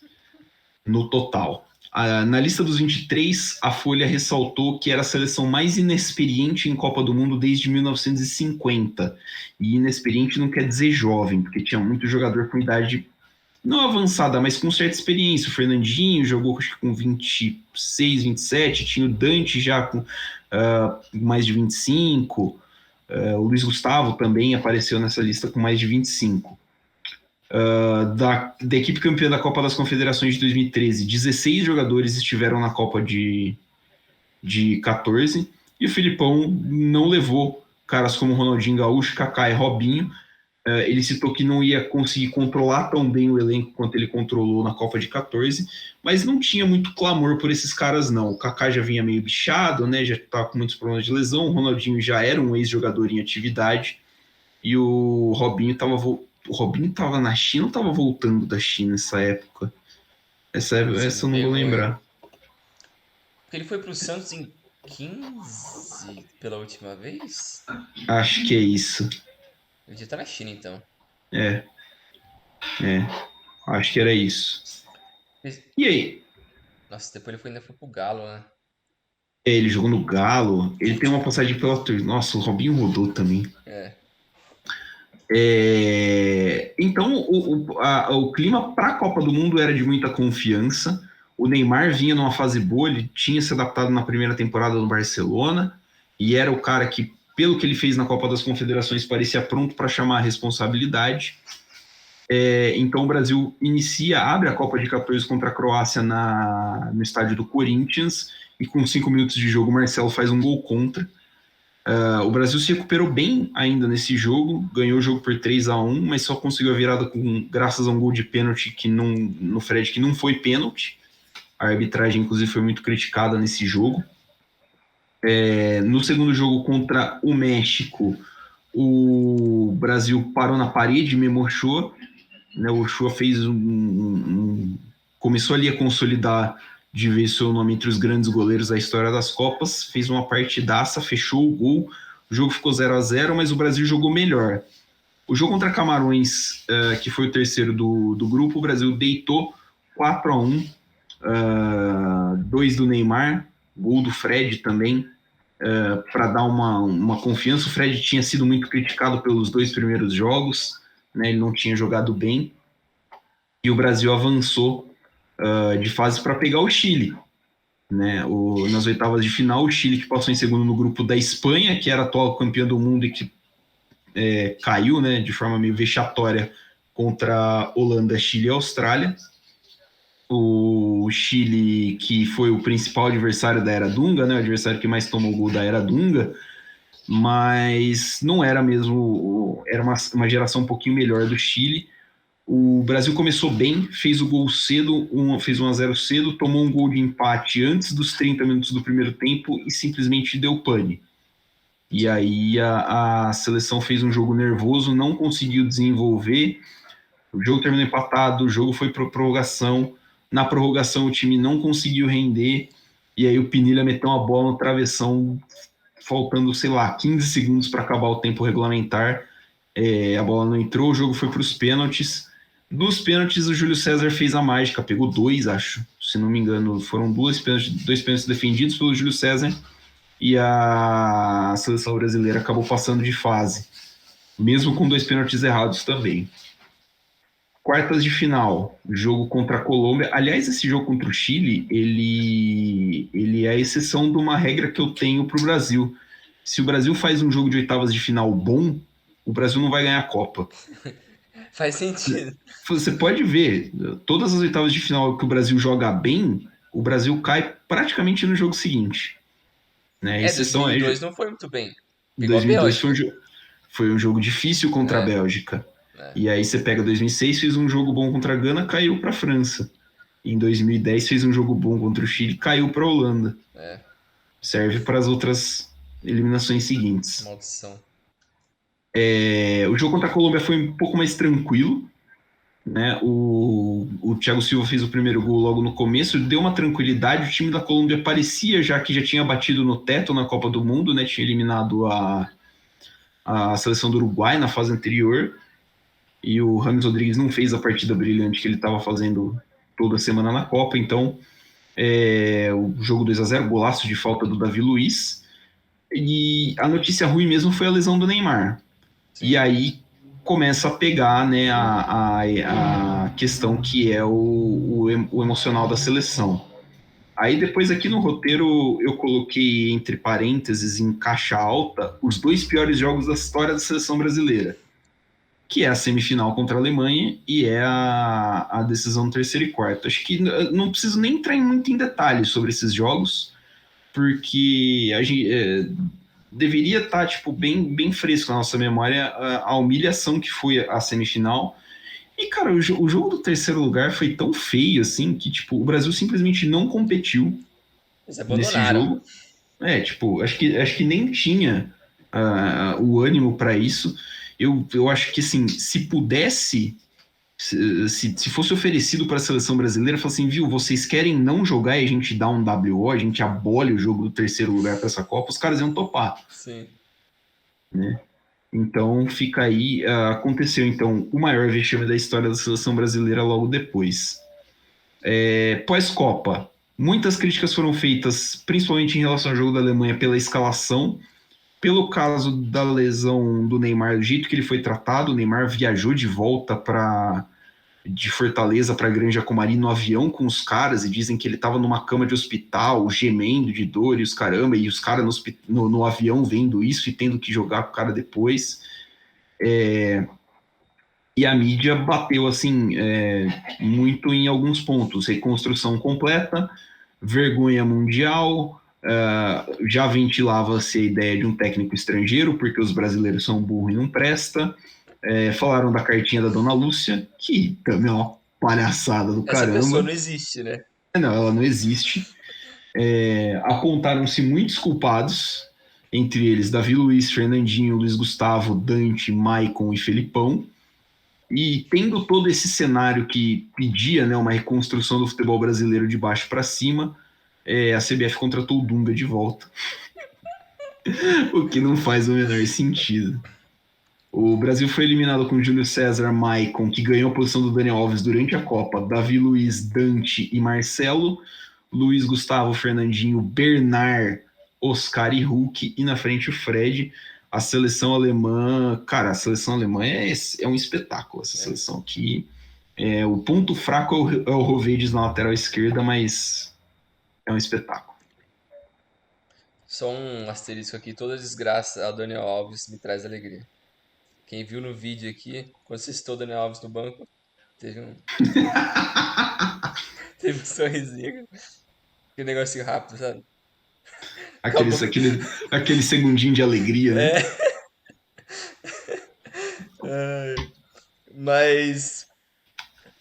no total. Na lista dos 23, a Folha ressaltou que era a seleção mais inexperiente em Copa do Mundo desde 1950. E inexperiente não quer dizer jovem, porque tinha muito jogador com idade não avançada, mas com certa experiência. O Fernandinho jogou acho que com 26, 27, tinha o Dante já com mais de 25, o Luiz Gustavo também apareceu nessa lista com mais de 25. Da equipe campeã da Copa das Confederações de 2013, 16 jogadores estiveram na Copa de 14, e o Filipão não levou caras como Ronaldinho Gaúcho, Kaká e Robinho. Ele citou que não ia conseguir controlar tão bem o elenco quanto ele controlou na Copa de 14, mas não tinha muito clamor por esses caras, não. O Kaká já vinha meio bichado, né? Já estava com muitos problemas de lesão. O Ronaldinho já era um ex-jogador em atividade, e o Robinho estava na China ou estava voltando da China nessa época? Essa eu não vou lembrar. Porque ele foi para o Santos em 15 pela última vez? Acho que é isso. Ele já tá na China, então. Acho que era isso. E aí? Nossa, depois ele ainda foi pro Galo, né? Ele jogou no Galo. Ele tem uma passagem pela... Nossa, o Robinho rodou também. Então, o clima para a Copa do Mundo era de muita confiança. O Neymar vinha numa fase boa, ele tinha se adaptado na primeira temporada no Barcelona e era o cara que, pelo que ele fez na Copa das Confederações, parecia pronto para chamar a responsabilidade. Então o Brasil abre a Copa de 14 contra a Croácia no estádio do Corinthians, e com 5 minutos de jogo o Marcelo faz um gol contra. O Brasil se recuperou bem ainda nesse jogo, ganhou o jogo por 3-1, mas só conseguiu a virada graças a um gol de pênalti no Fred, que não foi pênalti. A arbitragem, inclusive, foi muito criticada nesse jogo. No segundo jogo contra o México, o Brasil parou na parede, Memo Ochoa, né? O Ochoa fez começou ali a consolidar de ver seu nome entre os grandes goleiros da história das Copas, fez uma partidaça, fechou o gol, o jogo ficou 0-0, mas o Brasil jogou melhor. O jogo contra Camarões, que foi o terceiro do grupo, o Brasil deitou 4-1, 2 do Neymar, gol do Fred também, para dar uma confiança. O Fred tinha sido muito criticado pelos 2 primeiros jogos, né? Ele não tinha jogado bem, e o Brasil avançou de fase para pegar o Chile, né? Nas oitavas de final, o Chile, que passou em segundo no grupo da Espanha, que era atual campeão do mundo e que caiu, né, de forma meio vexatória contra Holanda, Chile e Austrália. O Chile, que foi o principal adversário da Era Dunga, né, o adversário que mais tomou gol da Era Dunga, mas não era mesmo, era uma geração um pouquinho melhor do Chile. O Brasil começou bem, fez o gol cedo, fez 1-0 cedo, tomou um gol de empate antes dos 30 minutos do primeiro tempo e simplesmente deu pane. E Sim. aí a seleção fez um jogo nervoso, não conseguiu desenvolver, o jogo terminou empatado, o jogo foi para prorrogação, na prorrogação o time não conseguiu render, e aí o Pinilha meteu uma bola no travessão, faltando, sei lá, 15 segundos para acabar o tempo regulamentar, a bola não entrou, o jogo foi para os pênaltis. Dos pênaltis, o Júlio César fez a mágica, pegou dois, acho, se não me engano, foram dois pênaltis defendidos pelo Júlio César, e a seleção brasileira acabou passando de fase, mesmo com dois pênaltis errados também. Quartas de final, jogo contra a Colômbia. Aliás, esse jogo contra o Chile, ele é a exceção de uma regra que eu tenho para o Brasil. Se o Brasil faz um jogo de oitavas de final bom, o Brasil não vai ganhar a Copa. Faz sentido. Você pode ver, todas as oitavas de final que o Brasil joga bem, o Brasil cai praticamente no jogo seguinte. Né? A É, exceção é 2002 não foi muito bem. Pegou a 2002 Bélgica, foi um jogo difícil contra a né? Bélgica. É, E aí você pega 2006, fez um jogo bom contra a Gana, caiu para a França. Em 2010 fez um jogo bom contra o Chile, caiu para a Holanda. é, Serve para as outras eliminações seguintes. maldição. O jogo contra a Colômbia foi um pouco mais tranquilo. Né? O Thiago Silva fez o primeiro gol logo no começo, deu uma tranquilidade. O time da Colômbia parecia já que já tinha batido no teto na Copa do Mundo, né? Tinha eliminado a seleção do Uruguai na fase anterior. E o Rames Rodrigues não fez a partida brilhante que ele estava fazendo toda semana na Copa. Então, o jogo 2-0, golaço de falta do Davi Luiz. E a notícia ruim mesmo foi a lesão do Neymar. E Sim. aí começa a pegar, né, a questão que é o emocional da seleção. Aí depois aqui no roteiro eu coloquei entre parênteses, em caixa alta, os dois piores jogos da história da seleção brasileira, que é a semifinal contra a Alemanha e é a decisão do terceiro e quarto. Acho que não preciso nem entrar muito em detalhes sobre esses jogos, porque a gente, deveria estar tipo, bem fresco na nossa memória a humilhação que foi a semifinal. E, cara, o jogo do terceiro lugar foi tão feio assim que tipo, o Brasil simplesmente não competiu Eles nesse abandonaram. jogo. Tipo, acho que nem tinha o ânimo para isso. Eu acho que, assim, se pudesse, se fosse oferecido para a seleção brasileira, falar assim, viu, vocês querem não jogar e a gente dá um WO, a gente abole o jogo do terceiro lugar para essa Copa, os caras iam topar, Sim. né? Então fica aí, aconteceu então o maior vexame da história da seleção brasileira logo depois. Pós-Copa, muitas críticas foram feitas, principalmente em relação ao jogo da Alemanha, pela escalação, pelo caso da lesão do Neymar, do jeito que ele foi tratado. O Neymar viajou de volta de Fortaleza para Granja Comari no avião com os caras e dizem que ele estava numa cama de hospital, gemendo de dor e os caramba, e os caras no avião vendo isso e tendo que jogar com o cara depois. E a mídia bateu assim muito em alguns pontos. Reconstrução completa, vergonha mundial, já ventilava-se a ideia de um técnico estrangeiro, porque os brasileiros são burros e não presta. Falaram da cartinha da Dona Lúcia, que também é uma palhaçada do Essa pessoa caramba. não existe, né? Não, ela não existe. Apontaram-se muitos culpados, entre eles Davi Luiz, Fernandinho, Luiz Gustavo, Dante, Maicon e Felipão. E tendo todo esse cenário que pedia, né, uma reconstrução do futebol brasileiro de baixo para cima, a CBF contratou o Dunga de volta, o que não faz o menor sentido. O Brasil foi eliminado com Júlio César, Maicon, que ganhou a posição do Daniel Alves durante a Copa, Davi Luiz, Dante e Marcelo, Luiz Gustavo, Fernandinho, Bernard, Oscar e Hulk, e na frente o Fred. A seleção alemã, cara, a seleção alemã é um espetáculo, essa É. seleção aqui. O ponto fraco é o Rovedes na lateral esquerda, mas é um espetáculo. Só um asterisco aqui, toda desgraça ao Daniel Alves me traz alegria. Quem viu no vídeo aqui, quando citou o Daniel Alves no banco, teve um, teve um sorrisinho. Aquele negocinho rápido, sabe? Aquele, Acabou. aquele segundinho de alegria, né? É, ai, mas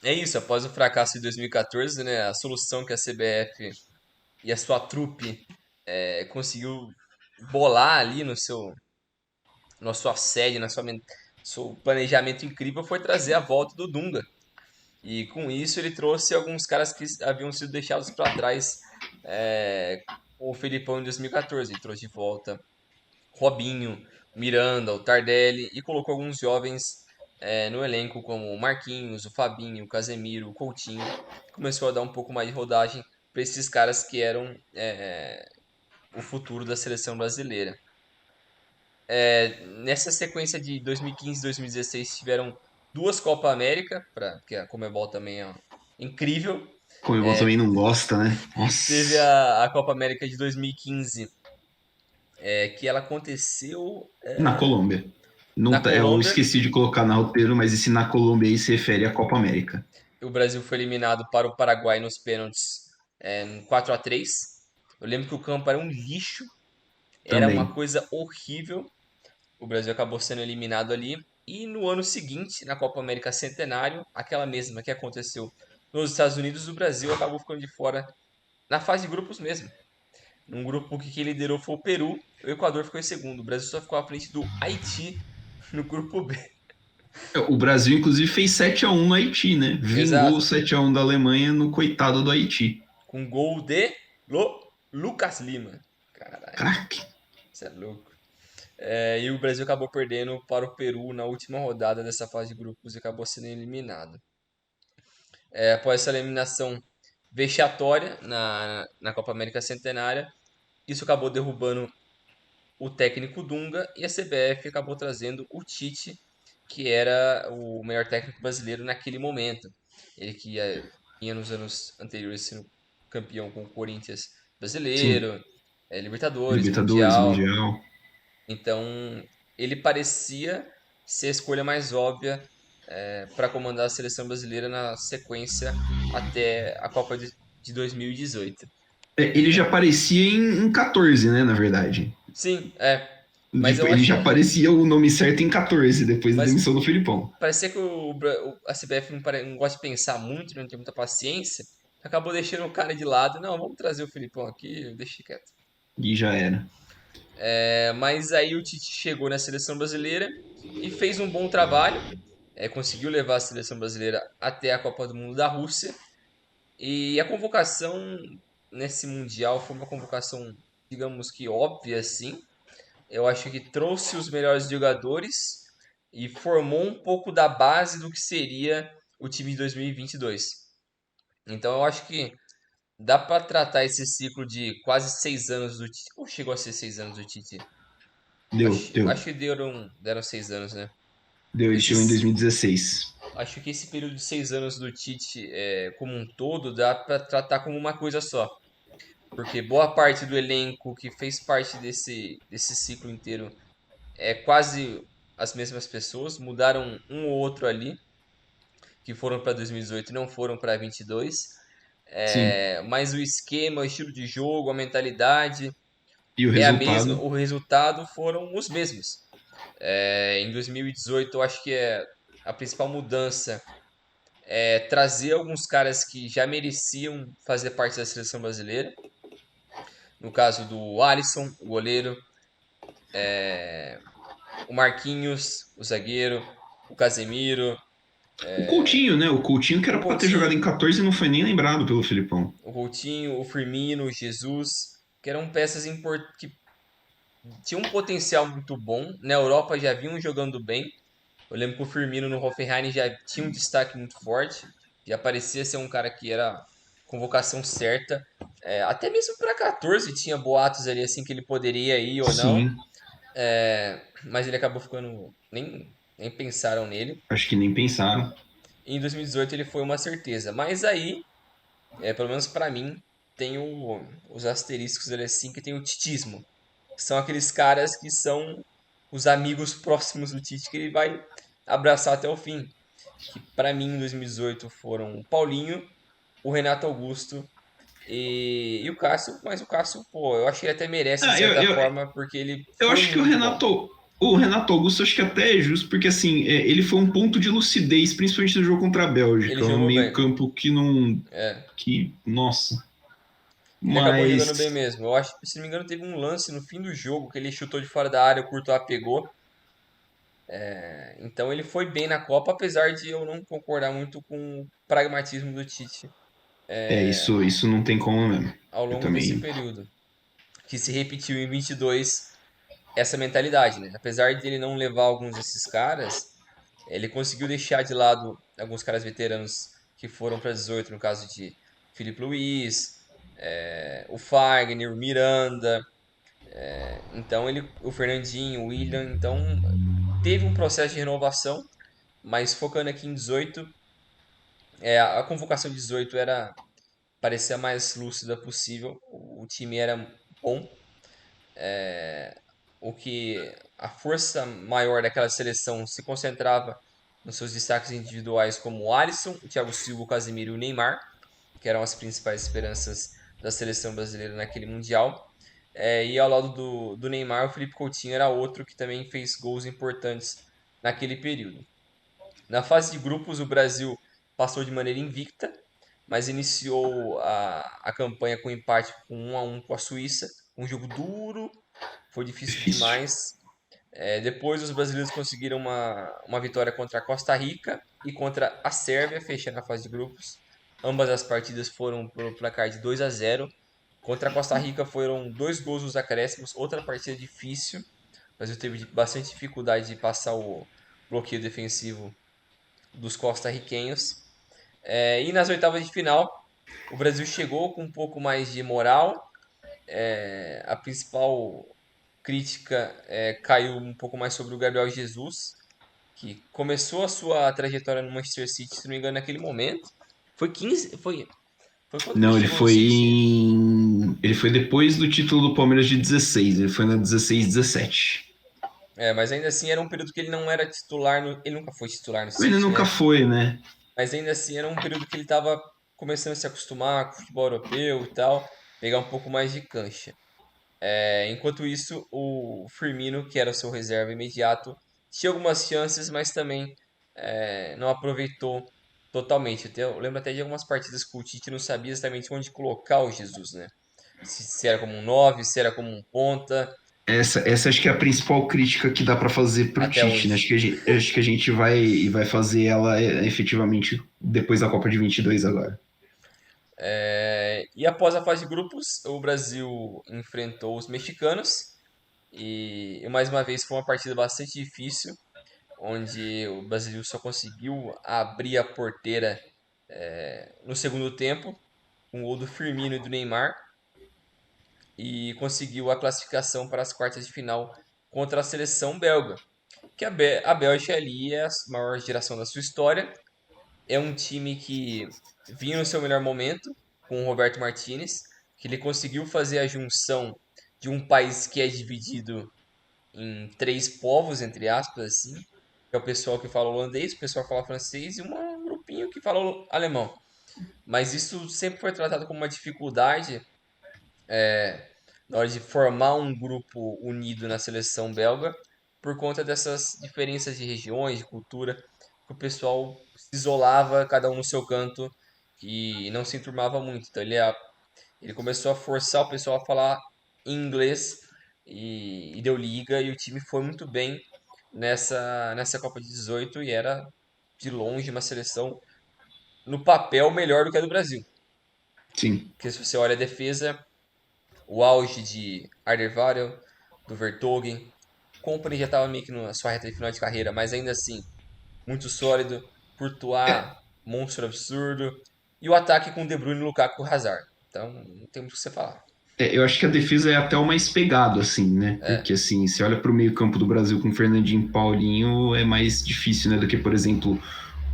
é isso, após o fracasso de 2014, né, a solução que a CBF e a sua trupe conseguiu bolar ali no seu, na sua sede, seu planejamento incrível foi trazer a volta do Dunga. E com isso ele trouxe alguns caras que haviam sido deixados para trás com o Felipão em 2014. Ele trouxe de volta Robinho, Miranda, o Tardelli e colocou alguns jovens no elenco como o Marquinhos, o Fabinho, o Casemiro, o Coutinho. Começou a dar um pouco mais de rodagem para esses caras que eram o futuro da seleção brasileira. Nessa sequência de 2015 e 2016 tiveram duas Copa América, porque a Comebol também é incrível. Como eu também não gosta, né? Teve Nossa. a Copa América de 2015, que ela aconteceu Na Colômbia. na Não, eu Colômbia. esqueci de colocar no roteiro, mas esse na Colômbia aí se refere à Copa América. O Brasil foi eliminado para o Paraguai nos pênaltis em 4-3. Eu lembro que o campo era um lixo, era uma Também. coisa horrível. O Brasil acabou sendo eliminado ali. E no ano seguinte, na Copa América Centenário, aquela mesma que aconteceu nos Estados Unidos, o Brasil acabou ficando de fora na fase de grupos mesmo. Num grupo que quem liderou foi o Peru, o Equador ficou em segundo. O Brasil só ficou à frente do Haiti no grupo B. O Brasil, inclusive, fez 7-1 no Haiti, né? Vingou o Exato. 7-1 da Alemanha no coitado do Haiti. Com gol de Lucas Lima. Caralho, Craque. isso é louco. E o Brasil acabou perdendo para o Peru na última rodada dessa fase de grupos e acabou sendo eliminado. Após essa eliminação vexatória na Copa América Centenária, isso acabou derrubando o técnico Dunga e a CBF acabou trazendo o Tite, que era o melhor técnico brasileiro naquele momento. Ele que vinha nos anos anteriores sendo campeão com o Corinthians Sim. brasileiro, Libertadores, Libertadores, Mundial. Mundial. Então ele parecia ser a escolha mais óbvia para comandar a seleção brasileira na sequência até a Copa de 2018. Ele já aparecia em 14, né? Na verdade. Sim, mas eu Ele acho já aparecia o nome certo em 14, depois da Mas demissão do Filipão. parecia que a CBF não gosta de pensar muito, não tem muita paciência. Acabou deixando o cara de lado. Não, vamos trazer o Filipão aqui, deixa quieto. E já era. Mas aí o Tite chegou na seleção brasileira e fez um bom trabalho. Conseguiu levar a seleção brasileira até a Copa do Mundo da Rússia. E a convocação nesse Mundial foi uma convocação, digamos que óbvia, assim. Eu acho que trouxe os melhores jogadores e formou um pouco da base do que seria o time de 2022. Então eu acho que dá para tratar esse ciclo de quase 6 anos do Tite. Ou chegou a ser 6 anos do Tite? Deu, deu. Acho que deram 6 anos, né? Deu, ele chegou em Esses, 2016. acho que esse período de 6 anos do Tite, como um todo, dá para tratar como uma coisa só. Porque boa parte do elenco que fez parte desse ciclo inteiro quase as mesmas pessoas, mudaram um ou outro ali, que foram para 2018 e não foram para 22. Sim. Mas o esquema, o estilo de jogo, a mentalidade E o é a mesma, resultado? o resultado foram os mesmos. Em 2018, eu acho que a principal mudança é trazer alguns caras que já mereciam fazer parte da seleção brasileira. No caso do Alisson, o goleiro, o Marquinhos, o zagueiro, o Casemiro, O Coutinho, né? O Coutinho que o era pra ter jogado Coutinho, em 14 e não foi nem lembrado pelo Filipão. o Coutinho, o Firmino, o Jesus, que eram peças que tinham um potencial muito bom. Na Europa já vinham jogando bem. Eu lembro que o Firmino no Hoffenheim já tinha um destaque muito forte. Já parecia ser um cara que era convocação certa. Até mesmo para 14 tinha boatos ali assim que ele poderia ir ou não. Sim, Mas ele acabou ficando. Nem pensaram nele. acho que nem pensaram. E em 2018 ele foi uma certeza. Mas aí, pelo menos para mim, tem os asteriscos ali assim que tem o titismo. São aqueles caras que são os amigos próximos do Tite que ele vai abraçar até o fim. Que para mim em 2018 foram o Paulinho, o Renato Augusto e o Cássio, mas o Cássio, pô, eu acho que ele até merece de Ah, certa forma, porque ele eu foi acho que muito bom. O Renato Augusto, acho que até é justo, porque assim, ele foi um ponto de lucidez, principalmente no jogo contra a Ele Bélgica, um jogou bem. meio-campo que não. É, Nossa. ele acabou jogando bem Mas. mesmo. Eu acho, se não me engano, teve um lance no fim do jogo que ele chutou de fora da área, o Courtois pegou. Então ele foi bem na Copa, apesar de eu não concordar muito com o pragmatismo do Tite Isso não tem como mesmo. ao Eu longo desse também. período, que se repetiu em 22 essa mentalidade, né? Apesar de ele não levar alguns desses caras, ele conseguiu deixar de lado alguns caras veteranos que foram para 18, no caso de Felipe Luiz, o Fagner, o Miranda, então o Fernandinho, o William, então teve um processo de renovação, mas focando aqui em 18, a convocação de 18 era parecia a mais lúcida possível, o time era bom, o que a força maior daquela seleção se concentrava nos seus destaques individuais como o Alisson, o Thiago Silva, o Casemiro e o Neymar, que eram as principais esperanças da seleção brasileira naquele Mundial. E ao lado do Neymar, o Felipe Coutinho era outro que também fez gols importantes naquele período. Na fase de grupos, o Brasil passou de maneira invicta, mas iniciou a campanha com empate com 1-1 com a Suíça, um jogo duro, foi difícil Difícil. demais. Depois os brasileiros conseguiram uma vitória contra a Costa Rica e contra a Sérvia, fechando a fase de grupos. Ambas as partidas foram pelo placar de 2-0. Contra a Costa Rica foram dois gols nos acréscimos, outra partida difícil. O Brasil teve bastante dificuldade de passar o bloqueio defensivo dos costarriquenhos. E nas oitavas de final, o Brasil chegou com um pouco mais de moral. A principal crítica caiu um pouco mais sobre o Gabriel Jesus, que começou a sua trajetória no Manchester City, se não me engano, naquele momento. Foi 15. Foi quando que ele Não, chegou no City? ele foi depois do título do Palmeiras de 16. Ele foi na 16-17. Mas ainda assim era um período que ele não era titular. Ele nunca foi titular no Ele City, nunca né? foi, né? Mas ainda assim era um período que ele estava começando a se acostumar com o futebol europeu e tal, pegar um pouco mais de cancha. Enquanto isso, o Firmino, que era o seu reserva imediato, tinha algumas chances, mas também não aproveitou totalmente. Eu lembro até de algumas partidas que o Tite não sabia exatamente onde colocar o Jesus, né? Se era como um 9, se era como um ponta, Essa acho que é a principal crítica que dá para fazer pro até Tite, né? hoje. Acho que a gente vai fazer ela efetivamente depois da Copa de 22 agora. E após a fase de grupos, o Brasil enfrentou os mexicanos e mais uma vez foi uma partida bastante difícil, onde o Brasil só conseguiu abrir a porteira no segundo tempo, com o gol do Firmino e do Neymar, e conseguiu a classificação para as quartas de final contra a seleção belga. Que a Bélgica ali é a maior geração da sua história, é um time que vinha no seu melhor momento com o Roberto Martinez, que ele conseguiu fazer a junção de um país que é dividido em três povos, entre aspas, assim, que é o pessoal que fala holandês, o pessoal que fala francês e um grupinho que fala alemão. Mas isso sempre foi tratado como uma dificuldade na hora de formar um grupo unido na seleção belga, por conta dessas diferenças de regiões, de cultura, que o pessoal se isolava, cada um no seu canto, e não se enturmava muito. Então ele começou a forçar o pessoal a falar inglês e deu liga, e o time foi muito bem nessa Copa de 18 e era de longe uma seleção no papel melhor do que a do Brasil. Sim. Porque se você olha a defesa, o auge de Alderweireld, do Vertonghen. Company já estava meio que na sua reta de final de carreira, mas ainda assim, muito sólido. Courtois, É, monstro absurdo. E o ataque com De Bruyne, Lukaku e Hazard. Então, não tem muito o que você falar. eu acho que a defesa é até o mais pegado, assim, né? É, Porque, assim, se olha para o meio-campo do Brasil com Fernandinho e Paulinho, é mais difícil, né? Do que, por exemplo,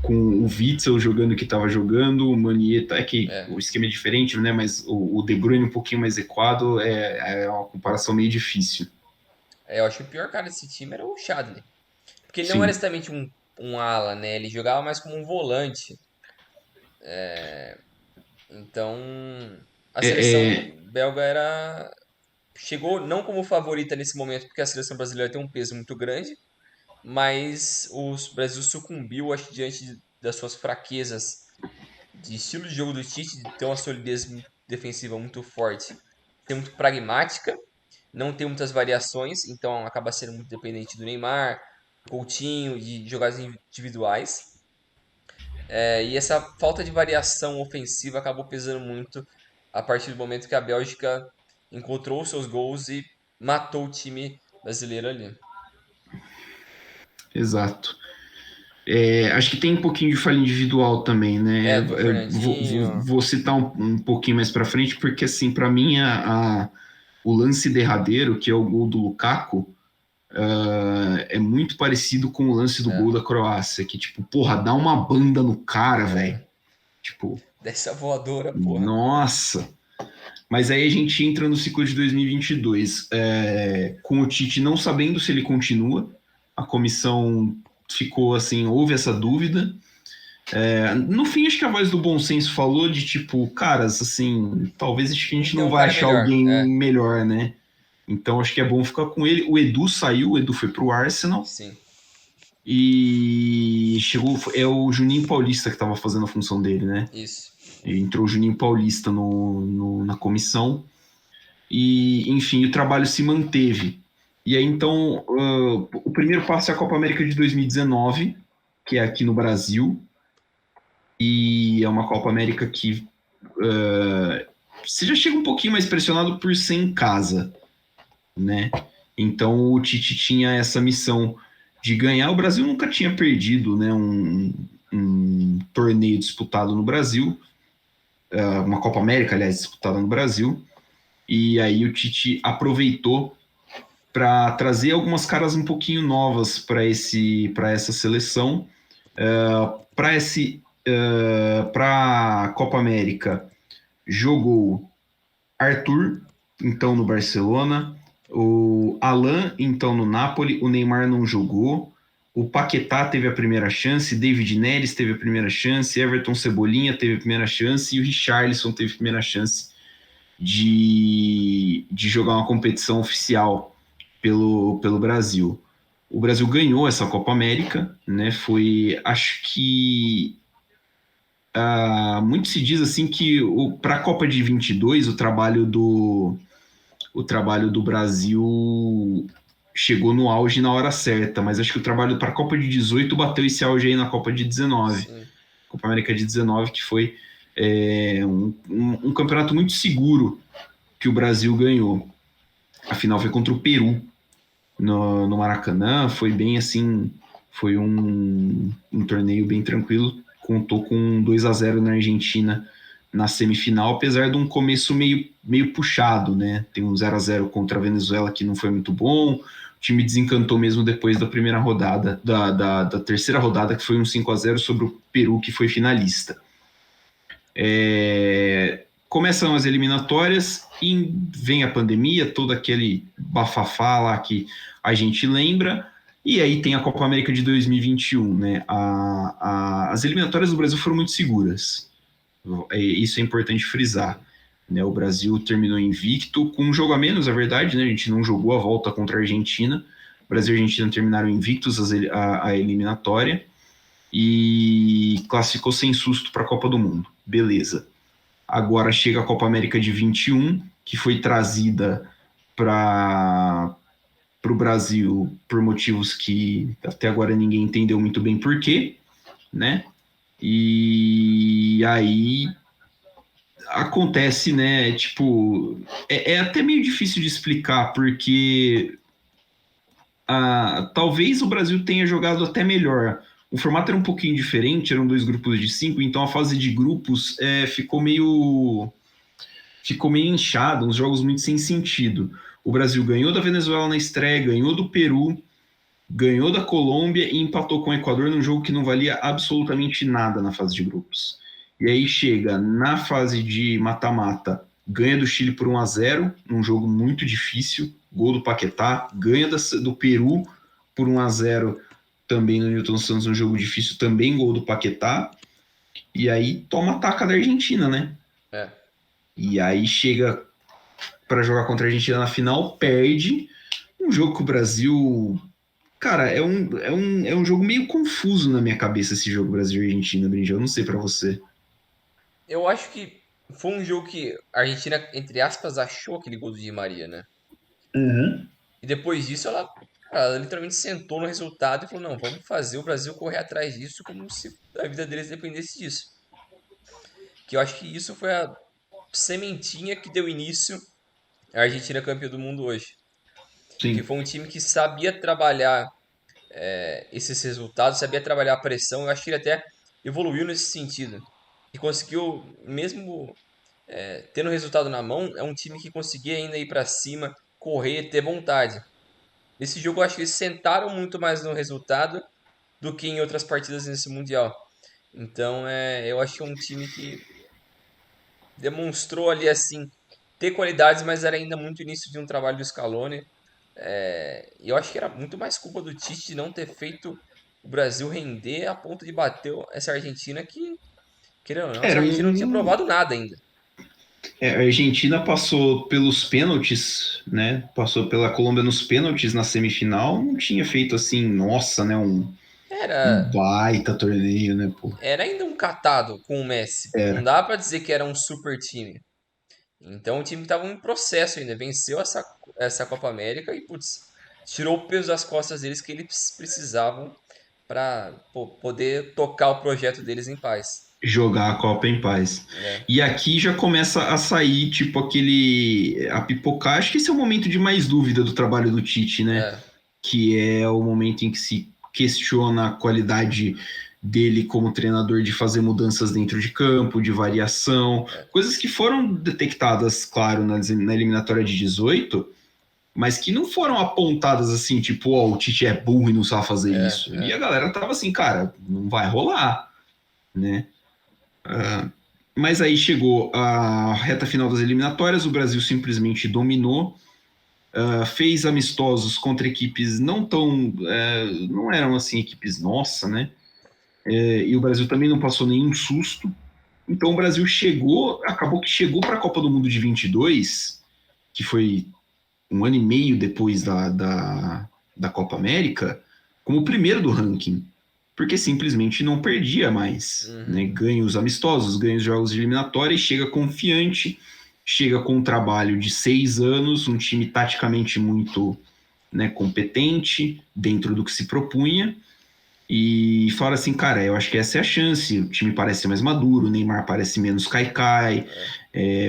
com o Witzel jogando o que estava jogando, o Manieta, é que é. o esquema é diferente, né? Mas o De Bruyne um pouquinho mais equado é uma comparação meio difícil. Eu acho que o pior cara desse time era o Chadli. Porque ele não era Sim. exatamente um ala, né? Ele jogava mais como um volante. Então, a É, seleção é, belga era chegou não como favorita nesse momento, porque a seleção brasileira tem um peso muito grande, mas o Brasil sucumbiu, acho, das suas fraquezas de estilo de jogo do Tite, de ter uma solidez defensiva muito forte, ser muito pragmática, não ter muitas variações, então acaba sendo muito dependente do Neymar, Coutinho, de jogadas individuais. E essa falta de variação ofensiva acabou pesando muito a partir do momento que a Bélgica encontrou os seus gols e matou o time brasileiro ali. exato. Acho que tem um pouquinho de falha individual também, né? Do Fernandinho. Vou citar um pouquinho mais para frente, porque assim, para mim o lance derradeiro, que é o gol do Lukaku, é muito parecido com o lance do É, gol da Croácia, que tipo, porra, dá uma banda no cara, velho. é. Tipo, Dessa voadora, porra. nossa. Mas aí a gente entra no ciclo de 2022, com o Tite não sabendo se ele continua, a comissão ficou assim, houve essa dúvida. No fim, acho que a voz do bom senso falou de tipo, caras, assim, talvez acho que a Tem que gente ter não um vai cara achar melhor. alguém melhor, né? Então acho que é bom ficar com ele. O Edu saiu, o Edu foi pro Arsenal Sim, e chegou, é o Juninho Paulista que estava fazendo a função dele, né? isso. E entrou o Juninho Paulista na comissão e, enfim, o trabalho se manteve. E aí, então, o primeiro passo é a Copa América de 2019, que é aqui no Brasil, e é uma Copa América que você já chega um pouquinho mais pressionado por ser em casa, né? Então o Tite tinha essa missão de ganhar. O Brasil nunca tinha perdido, né, um torneio disputado no Brasil, uma Copa América, aliás, disputada no Brasil. E aí o Tite aproveitou para trazer algumas caras um pouquinho novas para essa seleção, para a Copa América. Jogou Arthur, então no Barcelona, o Alan, então no Napoli, o Neymar não jogou, o Paquetá teve a primeira chance, David Neres teve a primeira chance, Everton Cebolinha teve a primeira chance e o Richarlison teve a primeira chance de jogar uma competição oficial pelo Brasil. O Brasil ganhou essa Copa América, né? Foi, acho que muito se diz assim que para a Copa de 22 o trabalho do Brasil chegou no auge na hora certa, mas acho que o trabalho para a Copa de 18 bateu esse auge aí na Copa de 19, Sim. Copa América de 19, que foi um campeonato muito seguro que o Brasil ganhou. A final foi contra o Peru no Maracanã, foi bem assim, foi um torneio bem tranquilo, contou com 2-0 na Argentina na semifinal, apesar de um começo meio puxado, né? Tem um 0-0 contra a Venezuela que não foi muito bom, o time desencantou mesmo depois da primeira rodada, da terceira rodada, que foi um 5-0 sobre o Peru, que foi finalista. Começam as eliminatórias e vem a pandemia, todo aquele bafafá lá que a gente lembra, e aí tem a Copa América de 2021, né? As eliminatórias do Brasil foram muito seguras, isso é importante frisar. Né? O Brasil terminou invicto, com um jogo a menos, é verdade, né? A gente não jogou a volta contra a Argentina. O Brasil e a Argentina terminaram invictos a eliminatória e classificou sem susto para a Copa do Mundo. Beleza. Agora chega a Copa América de 21, que foi trazida para o Brasil por motivos que até agora ninguém entendeu muito bem por quê, né? E aí acontece, né? Tipo, é até meio difícil de explicar, porque talvez o Brasil tenha jogado até melhor. O formato era um pouquinho diferente, eram dois grupos de cinco, então a fase de grupos ficou meio inchado, uns jogos muito sem sentido. O Brasil ganhou da Venezuela na estreia, ganhou do Peru, ganhou da Colômbia e empatou com o Equador num jogo que não valia absolutamente nada na fase de grupos. E aí chega na fase de mata-mata, ganha do Chile por 1-0, num jogo muito difícil, gol do Paquetá, ganha do Peru por 1-0 também no Newton Santos, um jogo difícil, também gol do Paquetá, e aí toma a taca da Argentina, né? É. E aí chega para jogar contra a Argentina na final, perde, um jogo que o Brasil... Cara, é um jogo meio confuso na minha cabeça, esse jogo Brasil e Argentina, Brinde. Eu não sei pra você. Eu acho que foi um jogo que a Argentina, entre aspas, achou aquele gol do Di Maria, né? Uhum. E depois disso ela literalmente sentou no resultado e falou, não, vamos fazer o Brasil correr atrás disso como se a vida deles dependesse disso. Que eu acho que isso foi a sementinha que deu início à Argentina campeã do mundo hoje. Que Sim. foi um time que sabia trabalhar esses resultados, sabia trabalhar a pressão. Eu acho que ele até evoluiu nesse sentido. E conseguiu, mesmo tendo o resultado na mão, é um time que conseguia ainda ir para cima, correr, ter vontade. Nesse jogo eu acho que eles sentaram muito mais no resultado do que em outras partidas nesse Mundial. Então eu acho que é um time que demonstrou ali assim ter qualidades, mas era ainda muito início de um trabalho do Scaloni. E eu acho que era muito mais culpa do Tite de não ter feito o Brasil render a ponto de bater essa Argentina que, querendo ou não, essa Era Argentina não tinha um. provado nada ainda. A Argentina passou pelos pênaltis, né? Passou pela Colômbia nos pênaltis na semifinal. Não tinha feito assim, nossa, né? Um Era, baita torneio, né, pô? era ainda um catado com o Messi. Não Era. dá pra dizer que era um super time. Então o time estava em processo ainda, venceu essa Copa América e putz, tirou o peso das costas deles que eles precisavam para poder tocar o projeto deles em paz. Jogar a Copa em paz. É, E aqui já começa a sair, tipo, a pipocar. Acho que esse é o momento de mais dúvida do trabalho do Tite, né? é, Que é o momento em que se questiona a qualidade dele como treinador de fazer mudanças dentro de campo, de variação, é. coisas que foram detectadas, claro, na eliminatória de 18, mas que não foram apontadas assim, tipo, ó, o Tite é burro e não sabe fazer isso. E a É. galera tava assim, cara, não vai rolar, né? Mas aí chegou a reta final das eliminatórias, o Brasil simplesmente dominou, fez amistosos contra equipes não tão, não eram assim equipes nossa, né? E o Brasil também não passou nenhum susto. Então o Brasil acabou que chegou para a Copa do Mundo de 22, que foi um ano e meio depois da Copa América, como o primeiro do ranking, porque simplesmente não perdia mais, né? Uhum. Ganha os amistosos, ganha os jogos de eliminatória e chega confiante, chega com um trabalho de 6 anos, um time taticamente muito, né, competente, dentro do que se propunha, e fala assim, cara, eu acho que essa é a chance. O time parece mais maduro, o Neymar parece menos caicai,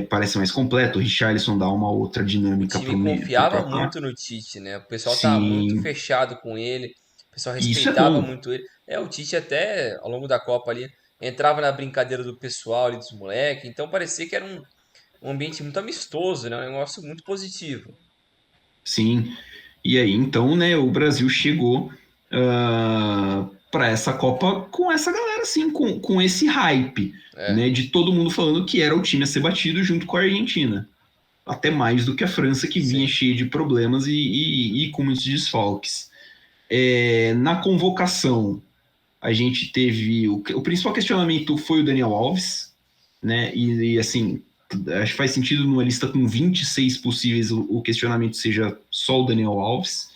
parece mais completo. O Richarlison dá uma outra O dinâmica time pro confiava ataque. muito no Tite, né? O pessoal tava muito Sim, fechado com ele, o pessoal isso é respeitava bom. muito ele. O Tite até ao longo da Copa ali entrava na brincadeira do pessoal ali dos moleques, então parecia que era um ambiente muito amistoso, né? Um negócio muito positivo. Sim. E aí, então, né, o Brasil chegou para essa Copa com essa galera, assim, com esse hype, É, né, de todo mundo falando que era o time a ser batido junto com a Argentina. Até mais do que a França, que vinha sim. cheia de problemas e com muitos desfalques. Na convocação, a gente teve. O principal questionamento foi o Daniel Alves, né? Assim, acho que faz sentido numa lista com 26 possíveis o questionamento seja só o Daniel Alves.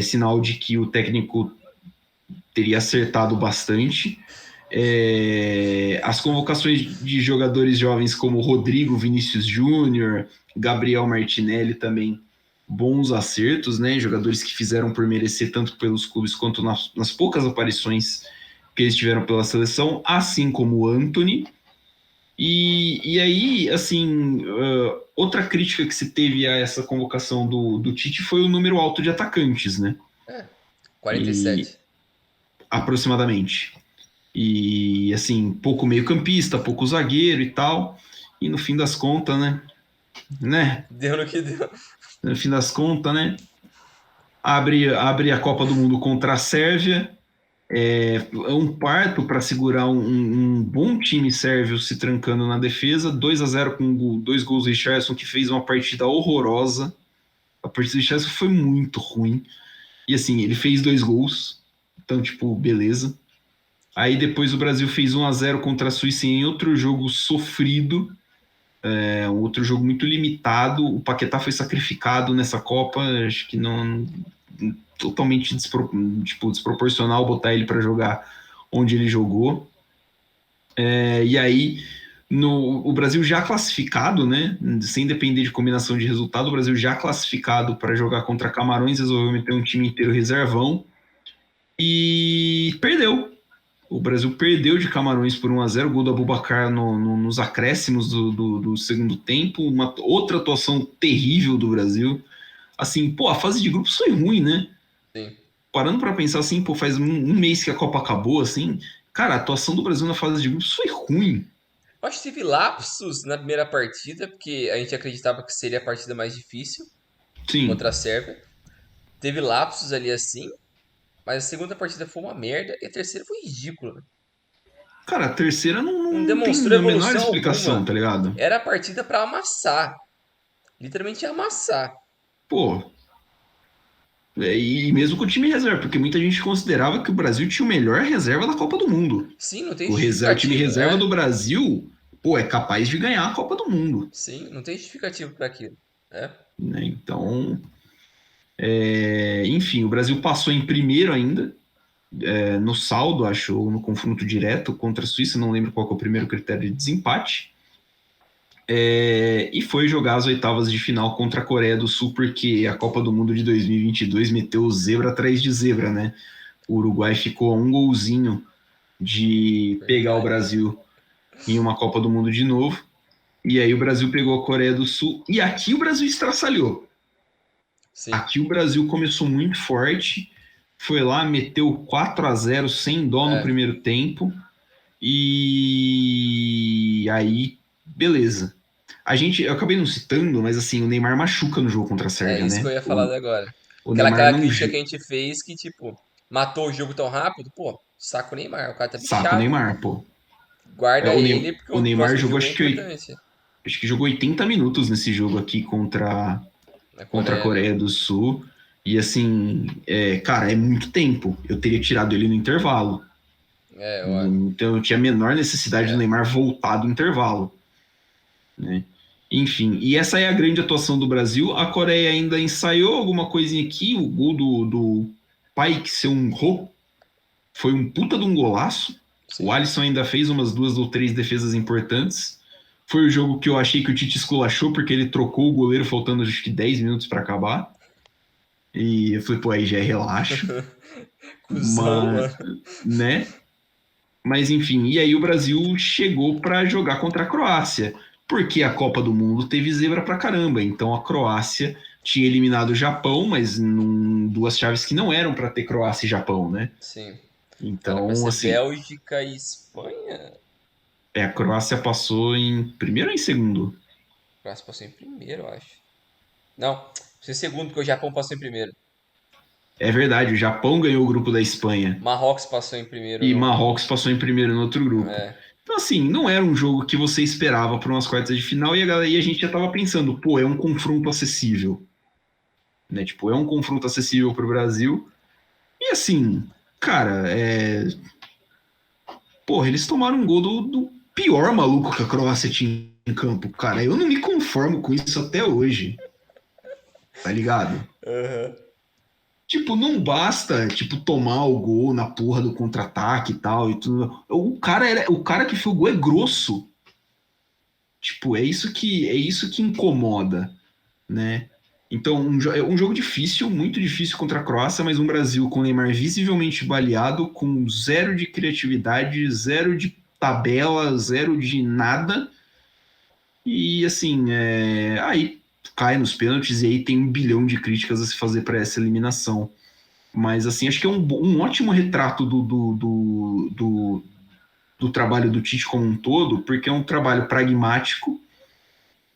Sinal de que o técnico teria acertado bastante. As convocações de jogadores jovens como Rodrigo, Vinícius Júnior, Gabriel Martinelli também bons acertos, né? Jogadores que fizeram por merecer tanto pelos clubes quanto nas poucas aparições que eles tiveram pela seleção, assim como o Anthony. E aí, assim, outra crítica que se teve a essa convocação do Tite foi o número alto de atacantes, né? É, E 47. aproximadamente. E assim, pouco meio-campista, pouco zagueiro e tal. E no fim das contas, né? Deu no que deu. No fim das contas, né? Abre a Copa do Mundo contra a Sérvia. É um parto para segurar um bom time sérvio se trancando na defesa. 2-0 com 2 gols do Richardson, que fez uma partida horrorosa. A partida de Chelsea foi muito ruim. E assim, ele fez 2 gols. Então, tipo, beleza. Aí depois o Brasil fez 1-0 contra a Suíça em outro jogo sofrido. Um outro jogo muito limitado. O Paquetá foi sacrificado nessa Copa. Acho que não totalmente desproporcional botar ele para jogar onde ele jogou. E aí, o Brasil já classificado, né? Sem depender de combinação de resultado, o Brasil já classificado para jogar contra Camarões, resolveu meter um time inteiro reservão e perdeu. O Brasil perdeu de Camarões por 1-0, gol do Abubakar nos acréscimos do segundo tempo, uma outra atuação terrível do Brasil. Assim, pô, a fase de grupos foi ruim, né? Sim. Parando para pensar assim, pô, faz um mês que a Copa acabou, assim, cara, a atuação do Brasil na fase de grupos foi ruim. Eu acho que teve lapsos na primeira partida, porque a gente acreditava que seria a partida mais difícil Sim, contra a Sérvia. Teve lapsos ali assim, mas a segunda partida foi uma merda e a terceira foi ridícula. cara, a terceira Não não tem demonstrou a menor evolução explicação, alguma. tá ligado? Era a partida pra amassar, literalmente amassar. Pô, e mesmo com o time reserva, porque muita gente considerava que o Brasil tinha o melhor reserva da Copa do Mundo. Sim, não tem O time justificativa, reserva é. do Brasil, pô, é capaz de ganhar a Copa do Mundo. Sim, não tem justificativa pra aquilo. É. Né? Então, enfim, o Brasil passou em primeiro ainda, no saldo, acho, ou no confronto direto contra a Suíça, não lembro qual que é o primeiro critério de desempate. E foi jogar as oitavas de final contra a Coreia do Sul, porque a Copa do Mundo de 2022 meteu zebra atrás de zebra, né? O Uruguai ficou a um golzinho de pegar o Verdade. Brasil em uma Copa do Mundo de novo. E aí o Brasil pegou a Coreia do Sul. E aqui o Brasil estraçalhou. Sim. Aqui o Brasil começou muito forte. Foi lá, meteu 4-0 sem dó no É. primeiro tempo. E aí, beleza. Eu acabei não citando, mas assim, o Neymar machuca no jogo contra a É Sérvia, isso que eu né? ia falar agora. O Neymar Aquela não crítica que a gente fez que, tipo, matou o jogo tão rápido, pô, saco o Neymar, o cara tá saca o bichado. Neymar, pô. Guarda ele porque O o Neymar próximo jogou jogo é importante. acho que jogou 80 minutos nesse jogo aqui Na contra a Coreia, né? Coreia do Sul. E assim, cara, é muito tempo. Eu teria tirado ele no intervalo. É, ó, Então eu tinha a menor necessidade do é, Neymar voltar do intervalo, né? Enfim, e essa é a grande atuação do Brasil. A Coreia ainda ensaiou alguma coisinha aqui. O gol do Paik Seung-ho foi um puta de um golaço. O sim. Alisson ainda fez umas 2 ou 3 defesas importantes. Foi o jogo que eu achei que o Tite esculachou, porque ele trocou o goleiro faltando acho que 10 minutos para acabar. E eu falei, pô, aí já é relaxo. Cusão, Mas, mano. né? Mas enfim, e aí o Brasil chegou para jogar contra a Croácia, porque a Copa do Mundo teve zebra pra caramba. Então a Croácia tinha eliminado o Japão, mas duas chaves que não eram para ter Croácia e Japão, né? Sim. Era pra Então, ser assim, Bélgica e Espanha? a Croácia passou em primeiro ou em segundo? A Croácia passou em primeiro, eu acho. Não, passou em segundo, porque o Japão passou em primeiro. É verdade, o Japão ganhou o grupo da Espanha Marrocos passou em primeiro e no. Marrocos passou em primeiro no outro grupo. É, Então, assim, não era um jogo que você esperava para umas quartas de final e a gente já estava pensando, pô, é um confronto acessível, né? Tipo, é um confronto acessível para o Brasil. E assim, cara, porra, eles tomaram um gol do pior maluco que a Croácia tinha em campo, cara. Eu não me conformo com isso até hoje, tá ligado? aham. Tipo, não basta, tipo, tomar o gol na porra do contra-ataque e tal e tudo. O cara que fez o gol é grosso. Tipo, é isso que incomoda, né? Então, é um jogo difícil, muito difícil contra a Croácia, mas um Brasil com o Neymar visivelmente baleado, com zero de criatividade, zero de tabela, zero de nada. E assim, aí cai nos pênaltis e aí tem 1 bilhão de críticas a se fazer para essa eliminação. Mas assim, acho que é um ótimo retrato do trabalho do Tite como um todo, porque é um trabalho pragmático,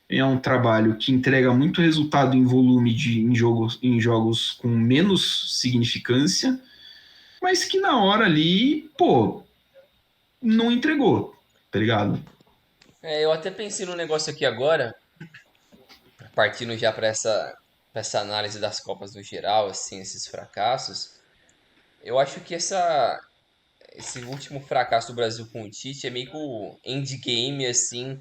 é um trabalho que entrega muito resultado em volume em jogos com menos significância, mas que na hora ali, pô, não entregou, tá ligado? É, eu até pensei num negócio aqui agora, partindo já pra essa análise das Copas no geral, assim, esses fracassos, eu acho que esse último fracasso do Brasil com o Tite é meio que o endgame, assim,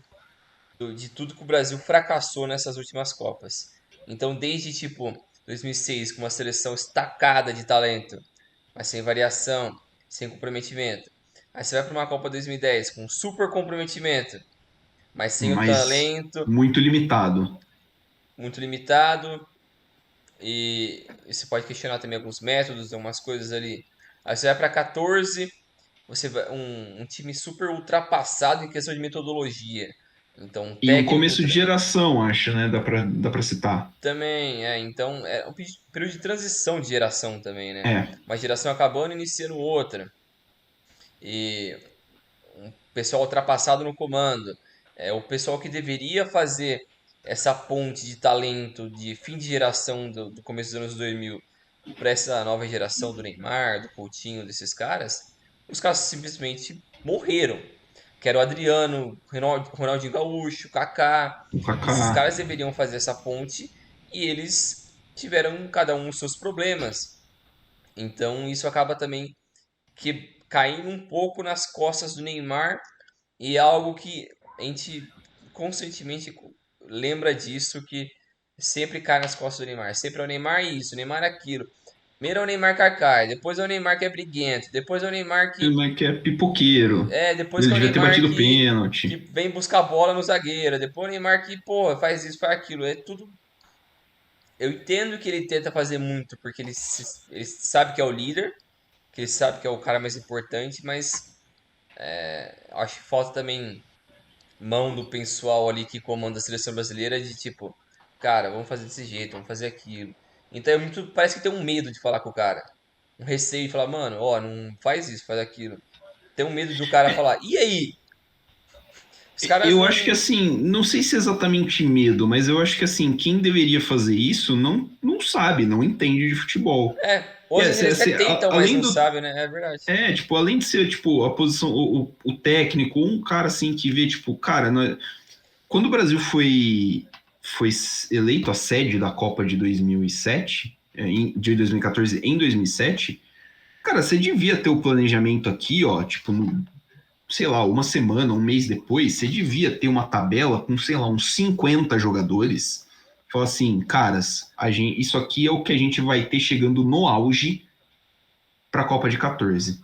de tudo que o Brasil fracassou nessas últimas Copas. Então, desde tipo 2006, com uma seleção estacada de talento, mas sem variação, sem comprometimento. Aí você vai para uma Copa 2010 com super comprometimento, mas sem o Mas talento, muito limitado. muito limitado. E você pode questionar também alguns métodos, algumas coisas ali. Aí você vai para 14, você vai, um time super ultrapassado em questão de metodologia. Então, um E um técnico começo de geração, acho, né? Dá pra citar. também, então é um período de transição de geração também, né? É, Uma geração acabando e iniciando outra. E um pessoal ultrapassado no comando. É o pessoal que deveria fazer essa ponte de talento de fim de geração do começo dos anos 2000 para essa nova geração do Neymar, do Coutinho, desses caras. Os caras simplesmente morreram. Que era o Adriano, Ronaldinho Gaúcho, Kaká. o Esses Kaká. caras deveriam fazer essa ponte e eles tiveram cada um os seus problemas. Então isso acaba também que caindo um pouco nas costas do Neymar e é algo que a gente constantemente lembra disso que sempre cai nas costas do Neymar. Sempre é o Neymar isso, o Neymar aquilo. Primeiro é o Neymar Kaká, depois é o Neymar que é briguento, depois é o Neymar que Ele que é pipoqueiro. depois Ele que é o devia ter Neymar batido que pênalti. vem buscar a bola no zagueiro, depois é o Neymar que, pô, faz isso, faz aquilo, é tudo. Eu entendo que ele tenta fazer muito porque ele sabe que é o líder, que ele sabe que é o cara mais importante, mas acho que falta também mão do pessoal ali que comanda a seleção brasileira de tipo, cara, vamos fazer desse jeito, vamos fazer aquilo. Então é muito, parece que tem um medo de falar com o cara. Um receio de falar, mano, ó, não faz isso, faz aquilo. Tem um medo do cara falar, e aí? Os caras Eu acho que não. assim, não sei se é exatamente medo, mas eu acho que assim, quem deveria fazer isso não sabe, não entende de futebol. Ou E às vezes eles até tentam, mas além não do. sabem, né? É verdade. Tipo, além de ser, tipo, a posição, o técnico, um cara assim que vê, tipo, cara, quando o Brasil foi eleito a sede da Copa de 2007, de 2014 em 2007, cara, você devia ter o planejamento aqui, ó, tipo, sei lá, uma semana, um mês depois, você devia ter uma tabela com, sei lá, uns 50 jogadores. Fala assim, caras, isso aqui é o que a gente vai ter chegando no auge para a Copa de 14.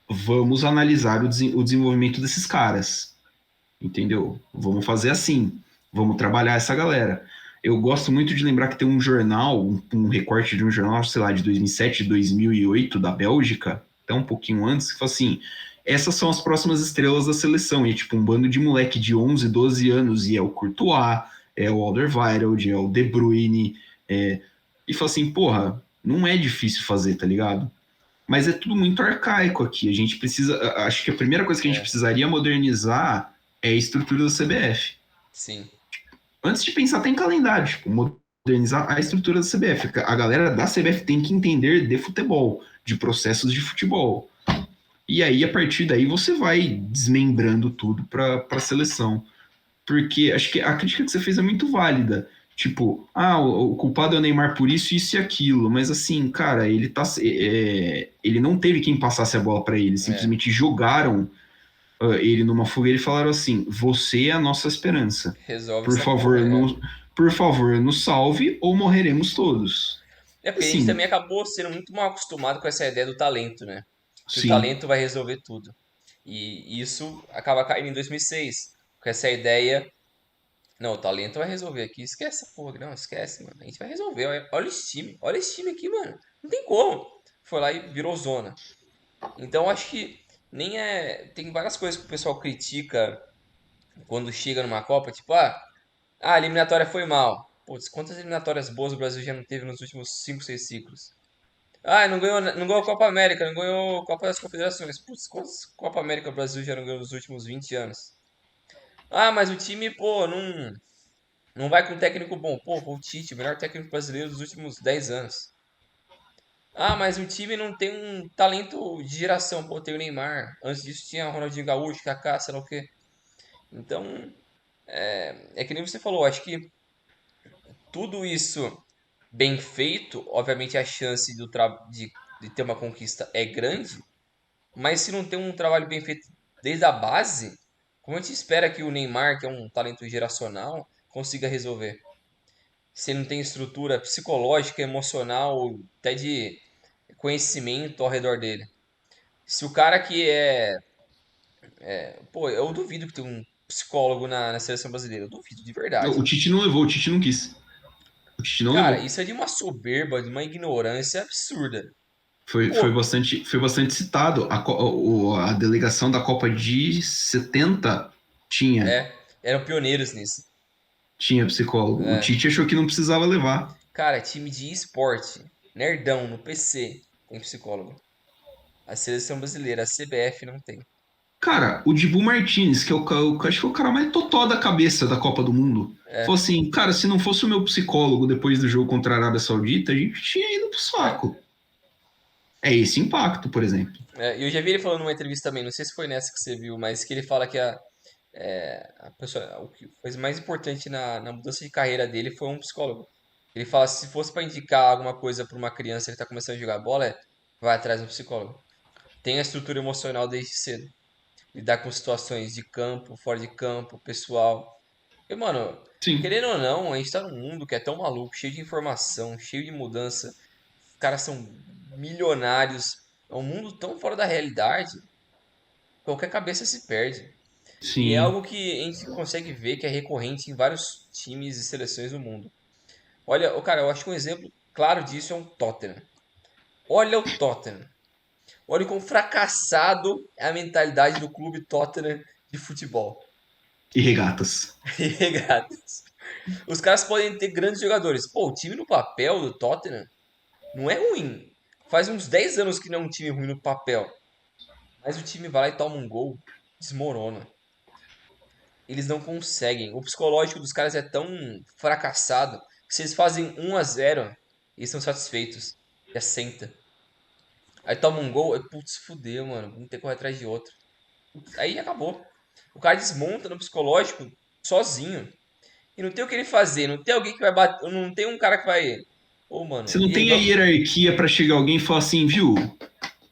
Vamos analisar o desenvolvimento desses caras, entendeu? Vamos fazer assim, vamos trabalhar essa galera. Eu gosto muito de lembrar que tem um jornal, um recorte de um jornal, sei lá, de 2007, 2008, da Bélgica, até um pouquinho antes, que fala assim, essas são as próximas estrelas da seleção, e é tipo um bando de moleque de 11, 12 anos, e é o Courtois, é o Alderweireld, é o De Bruyne, e fala assim, porra, não é difícil fazer, tá ligado? Mas é tudo muito arcaico aqui. A gente precisa. Acho que a primeira coisa que a gente É, precisaria modernizar é a estrutura da CBF. sim. Antes de pensar até em calendário, tipo, modernizar a estrutura da CBF. A galera da CBF tem que entender de futebol, de processos de futebol. E aí, a partir daí, você vai desmembrando tudo para a seleção. Porque acho que a crítica que você fez é muito válida. Tipo, o culpado é o Neymar por isso e aquilo. Mas assim, cara, ele não teve quem passasse a bola para ele. É, Simplesmente jogaram ele numa fogueira e falaram assim: você é a nossa esperança. resolve Por essa porra. favor, por favor, nos salve ou morreremos todos. É porque a gente Assim, também acabou sendo muito mal acostumado com essa ideia do talento, né? Que o sim. talento vai resolver tudo. E isso acaba caindo em 2006, com essa ideia. Não, o talento vai resolver aqui. Esquece essa porra. Não, esquece, mano. A gente vai resolver. Olha esse time aqui, mano. Não tem como. Foi lá e virou zona. Então acho que nem é. Tem várias coisas que o pessoal critica quando chega numa Copa, tipo, a eliminatória foi mal. Putz, quantas eliminatórias boas o Brasil já não teve nos últimos 5 6 ciclos? Ah, não ganhou a Copa América, não ganhou a Copa das Confederações. Putz, quantas Copa América o Brasil já não ganhou nos últimos 20 anos? Ah, mas o time, pô, não vai com um técnico bom. Pô, foi o Tite, o melhor técnico brasileiro dos últimos 10 anos. Ah, mas o time não tem um talento de geração. Pô, tem o Neymar. Antes disso tinha o Ronaldinho Gaúcho, Kaká, sei lá o quê. Então, é que nem você falou, acho que tudo isso. bem feito, obviamente a chance de ter uma conquista é grande, mas se não tem um trabalho bem feito desde a base, como a gente espera que o Neymar, que é um talento geracional, consiga resolver? Se ele não tem estrutura psicológica, emocional, até de conhecimento ao redor dele. Se o cara que Pô, eu duvido que tenha um psicólogo na seleção brasileira. Eu duvido, de verdade. O Tite não levou, o Tite não quis. O Tite não Cara, levou. isso é de uma soberba, de uma ignorância absurda. Foi Pô, foi bastante citado. A delegação da Copa de 70 tinha, eram pioneiros nisso. tinha psicólogo. O É. Tite achou que não precisava levar. Cara, time de esporte, nerdão, no PC, tem psicólogo. A seleção brasileira, a CBF, não tem. Cara, o Dibu Martinez, que é acho que é o cara mais totó da cabeça da Copa do Mundo, É, falou assim: cara, se não fosse o meu psicólogo depois do jogo contra a Arábia Saudita, a gente tinha ido pro é. saco. É esse impacto, por exemplo. E eu já vi ele falando numa entrevista também, não sei se foi nessa que você viu, mas que ele fala que a pessoa, o que foi mais importante na mudança de carreira dele foi um psicólogo. Ele fala, se fosse para indicar alguma coisa para uma criança que está começando a jogar bola, vai atrás de um psicólogo. Tem a estrutura emocional desde cedo. Lidar com situações de campo, fora de campo, pessoal. E, mano, Sim, querendo ou não, a gente tá num mundo que é tão maluco, cheio de informação, cheio de mudança. Os caras são milionários. É um mundo tão fora da realidade, qualquer cabeça se perde. E é sim, algo que a gente consegue ver que é recorrente em vários times e seleções do mundo. Olha, cara, eu acho que um exemplo claro disso é um Tottenham. Olha o Tottenham. Olha o quão fracassado é a mentalidade do clube Tottenham de futebol. e regatas. E regatas. Os caras podem ter grandes jogadores. Pô, o time no papel do Tottenham não é ruim. Faz uns 10 anos que não é um time ruim no papel. Mas o time vai lá e toma um gol, desmorona. Eles não conseguem. O psicológico dos caras é tão fracassado que se eles fazem 1-0, eles estão satisfeitos. Já senta. Aí toma um gol, putz, fudeu, mano. Vamos ter que correr atrás de outro. Putz, aí acabou. O cara desmonta no psicológico sozinho. E não tem o que ele fazer. Não tem alguém que vai bater. Não tem um cara que vai. Ô, Você mano. não E aí, tem a vamos. hierarquia para chegar alguém e falar assim, viu?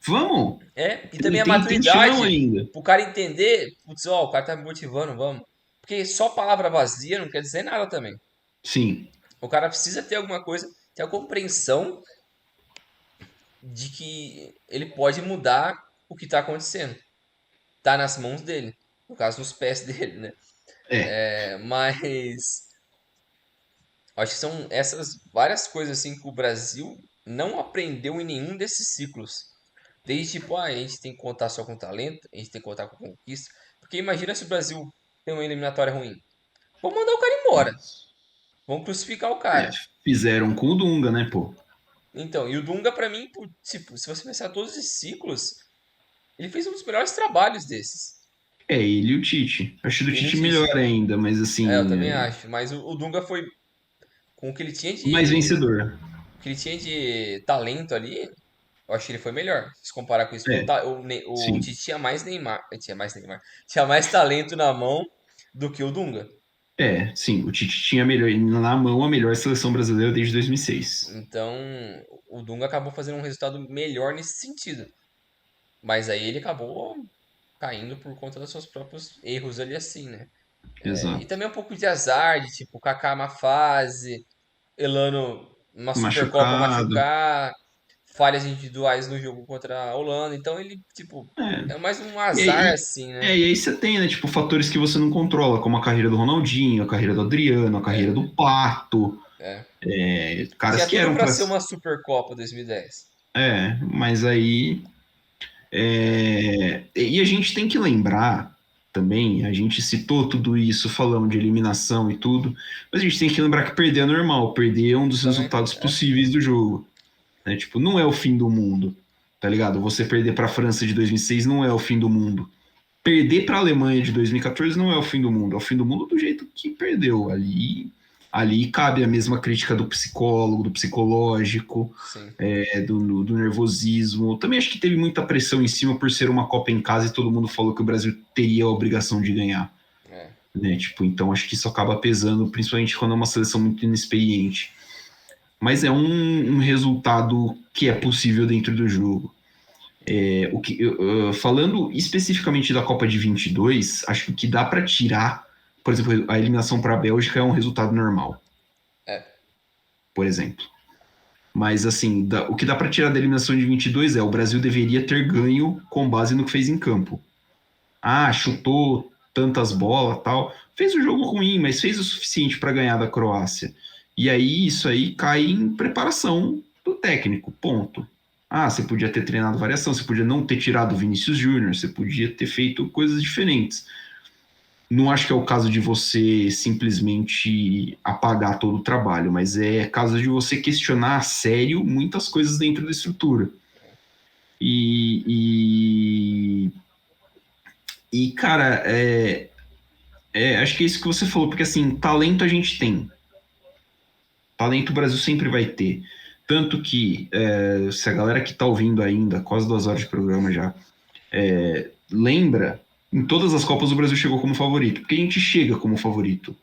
Vamos? E também a Tem chão maturidade ainda. pro cara entender. Putz, ó, o cara tá me motivando, vamos. Porque só palavra vazia não quer dizer nada também. Sim, O cara precisa ter alguma coisa, ter a compreensão de que ele pode mudar o que está acontecendo. Tá nas mãos dele. No caso, nos pés dele, né? é. Mas acho que são essas várias coisas assim que o Brasil não aprendeu em nenhum desses ciclos. Desde tipo, a gente tem que contar só com talento, a gente tem que contar com conquista. Porque imagina se o Brasil tem uma eliminatória ruim. Vamos mandar o cara embora. Vamos crucificar o É, cara. fizeram com o Dunga, né, pô? Então, e o Dunga, pra mim, tipo, se você pensar todos os ciclos, ele fez um dos melhores trabalhos desses. É, ele e o Tite. Acho do Ele e o Tite melhor Tite. ainda, mas Eu assim, também acho. Mas o Dunga foi com mais vencedor. o que ele tinha de talento ali, eu acho que ele foi melhor. Se comparar com isso, porque É, o sim. Tite tinha mais Neymar, tinha mais talento na mão do que o Dunga. É, sim, o Tite tinha melhor, na mão a melhor seleção brasileira desde 2006. Então, o Dunga acabou fazendo um resultado melhor nesse sentido. Mas aí ele acabou caindo por conta dos seus próprios erros ali assim, né? E Exato. também um pouco de azar, de tipo, Kaká uma fase, Elano uma Supercopa Machucado. machucar, falhas individuais no jogo contra a Holanda. Então ele, tipo, É. é mais um E, azar aí- assim, né? e aí você tem, né, tipo, fatores que você não controla, como a carreira do Ronaldinho, a carreira do Adriano, a carreira É, do Pato, é. caras Tinha que tudo eram pra para. ser uma Supercopa 2010. Mas aí. É, E a gente tem que lembrar também, a gente citou tudo isso, falando de eliminação e tudo, mas a gente tem que lembrar que perder é normal, perder é um dos também. resultados possíveis do jogo. Né? Tipo, não é o fim do mundo, tá ligado? Você perder para a França de 2006 não é o fim do mundo. Perder para a Alemanha de 2014 não é o fim do mundo, é o fim do mundo do jeito que perdeu. Ali cabe a mesma crítica do psicólogo, do psicológico, Sim. do nervosismo. Também acho que teve muita pressão em cima por ser uma Copa em casa e todo mundo falou que o Brasil teria a obrigação de ganhar. É. Né? Tipo, então acho que isso acaba pesando, principalmente quando é uma seleção muito inexperiente. mas é um resultado que é possível dentro do jogo. Falando especificamente da Copa de 22, acho que o que dá para tirar, por exemplo, a eliminação para a Bélgica é um resultado normal, É, por exemplo. Mas, assim, o que dá para tirar da eliminação de 22 é o Brasil deveria ter ganho com base no que fez em campo. Ah, sim. chutou tantas bolas tal. Fez um jogo ruim, mas fez o suficiente para ganhar da Croácia. E aí, isso aí cai em preparação do técnico, ponto. Ah, você podia ter treinado variação, você podia não ter tirado o Vinícius Júnior, você podia ter feito coisas diferentes. Não acho que é o caso de você simplesmente apagar todo o trabalho, mas é caso de você questionar a sério muitas coisas dentro da estrutura. E, cara, acho que é isso que você falou, porque assim, talento a gente tem. Talento o Brasil sempre vai ter. Tanto que, se a galera que tá ouvindo ainda, quase 2 horas de programa já, lembra, em todas as Copas o Brasil chegou como favorito, porque a gente chega como favorito.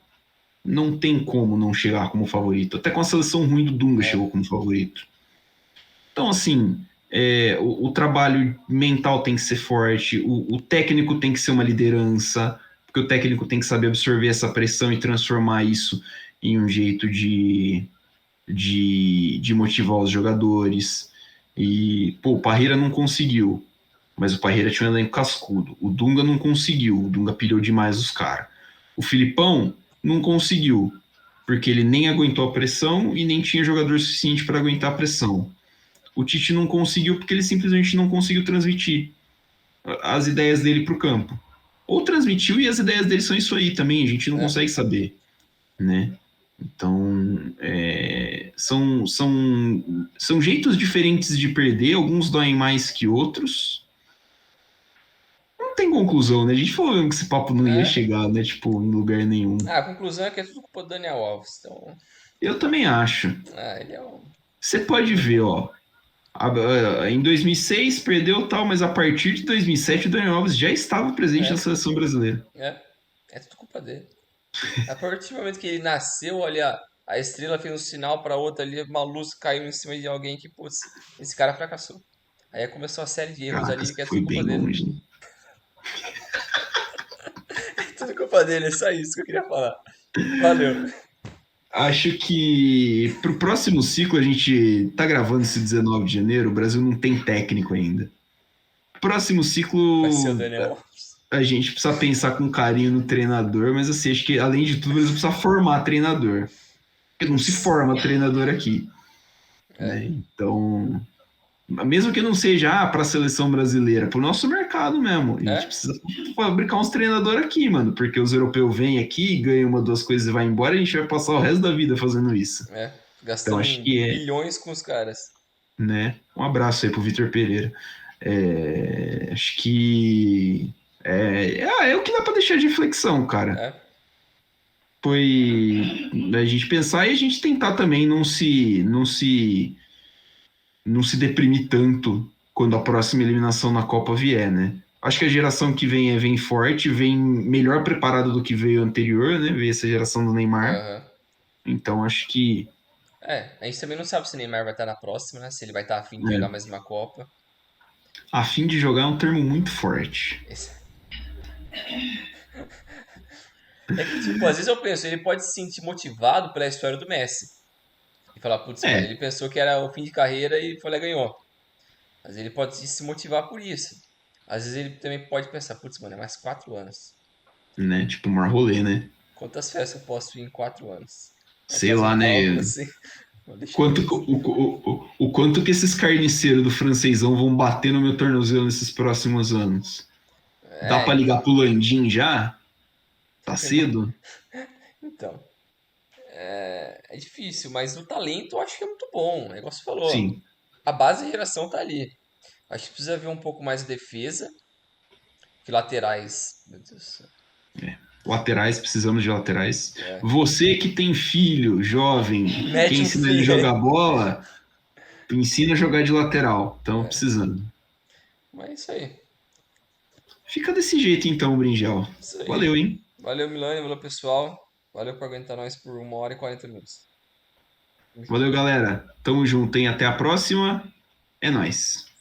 Não tem como não chegar como favorito. Até com a seleção ruim do Dunga É, chegou como favorito. Então, assim, o trabalho mental tem que ser forte, o técnico tem que ser uma liderança, porque o técnico tem que saber absorver essa pressão e transformar isso em um jeito de motivar os jogadores. E, pô, o Parreira não conseguiu, mas o Parreira tinha um elenco cascudo. O Dunga não conseguiu, o Dunga pilhou demais os caras. O Filipão não conseguiu, porque ele nem aguentou a pressão e nem tinha jogador suficiente para aguentar a pressão. O Tite não conseguiu porque ele simplesmente não conseguiu transmitir as ideias dele para o campo. Ou transmitiu e as ideias dele são isso aí também, a gente não é. consegue saber, né? Então, são jeitos diferentes de perder, alguns doem mais que outros. Não tem conclusão, né? A gente falou mesmo que esse papo não ia É. chegar, né? Tipo, em lugar nenhum. Ah, a conclusão é que é tudo culpa do Daniel Alves. Então, Eu também acho. ele é um Você pode ver, demônio. ó. Em 2006 perdeu tal, mas a partir de 2007 o Daniel Alves já estava presente na É, seleção brasileira. é. É tudo culpa dele. A partir do momento que ele nasceu, olha, a estrela fez um sinal pra outra ali, uma luz caiu em cima de alguém que, putz, esse cara fracassou. Aí começou a série de erros Caraca, ali você que é foi tudo culpa bem dele. longe, né? É tudo culpa dele, é só isso que eu queria falar. Valeu. Acho que pro próximo ciclo, a gente tá gravando esse 19 de janeiro, o Brasil não tem técnico ainda. Próximo Vai ser o ciclo, Daniel. a gente precisa pensar com carinho no treinador, mas assim, acho que além de tudo, o Brasil precisa formar treinador. Porque não se Putz. forma treinador aqui, É, né? Então, mesmo que não seja para a seleção brasileira, para o nosso mercado mesmo, a gente é, precisa fabricar uns treinadores aqui, mano, porque os europeus vêm aqui, ganham uma, duas coisas e vai embora, e a gente vai passar o resto da vida fazendo isso. é. Então, acho Gastando que bilhões com os caras. né? Um abraço aí pro Vitor Pereira. Acho que é o que dá para deixar de reflexão, cara. É, Foi a gente pensar e a gente tentar também não se deprimir tanto quando a próxima eliminação na Copa vier, né? Acho que a geração que vem forte, vem melhor preparada do que veio a anterior, né? Veio essa geração do Neymar. aham. Então acho que A gente também não sabe se o Neymar vai estar na próxima, né? Se ele vai estar afim de jogar né, mais uma Copa. a fim de jogar é um termo muito forte. Esse- É que, tipo, às vezes eu penso, ele pode se sentir motivado pela história do Messi. E falar, putz, mano, É, ele pensou que era o fim de carreira e foi lá e ganhou. Mas ele pode se motivar por isso. Às vezes ele também pode pensar, putz, mano, é mais 4 anos. né? Tipo, um rolê, né? Quantas festas eu posso ir em 4 anos? Vamos Sei fazer lá, um cálculo né? assim. Deixa eu Quanto, ver. o quanto que esses carniceiros do francesão vão bater no meu tornozelo nesses próximos anos? Dá pra ligar Então. pro Landim já? Tá cedo? Então. É difícil, mas o talento eu acho que é muito bom. É igual você falou. Sim. A base da geração tá ali. Acho que precisa ver um pouco mais de defesa que laterais. Meu Deus do céu. Laterais, precisamos de laterais. É. Você que tem filho jovem, quer Mete um ensinar ele a filho jogar aí. bola, ensina a jogar de lateral. Estamos precisando. Mas é isso aí. Fica desse jeito então, Brinjal. Isso aí. Valeu, hein? Valeu, Milani. Valeu, pessoal. Valeu por aguentar nós por 1 hora e 40 minutos. Valeu, galera. Tamo junto, hein? Até a próxima. É nóis.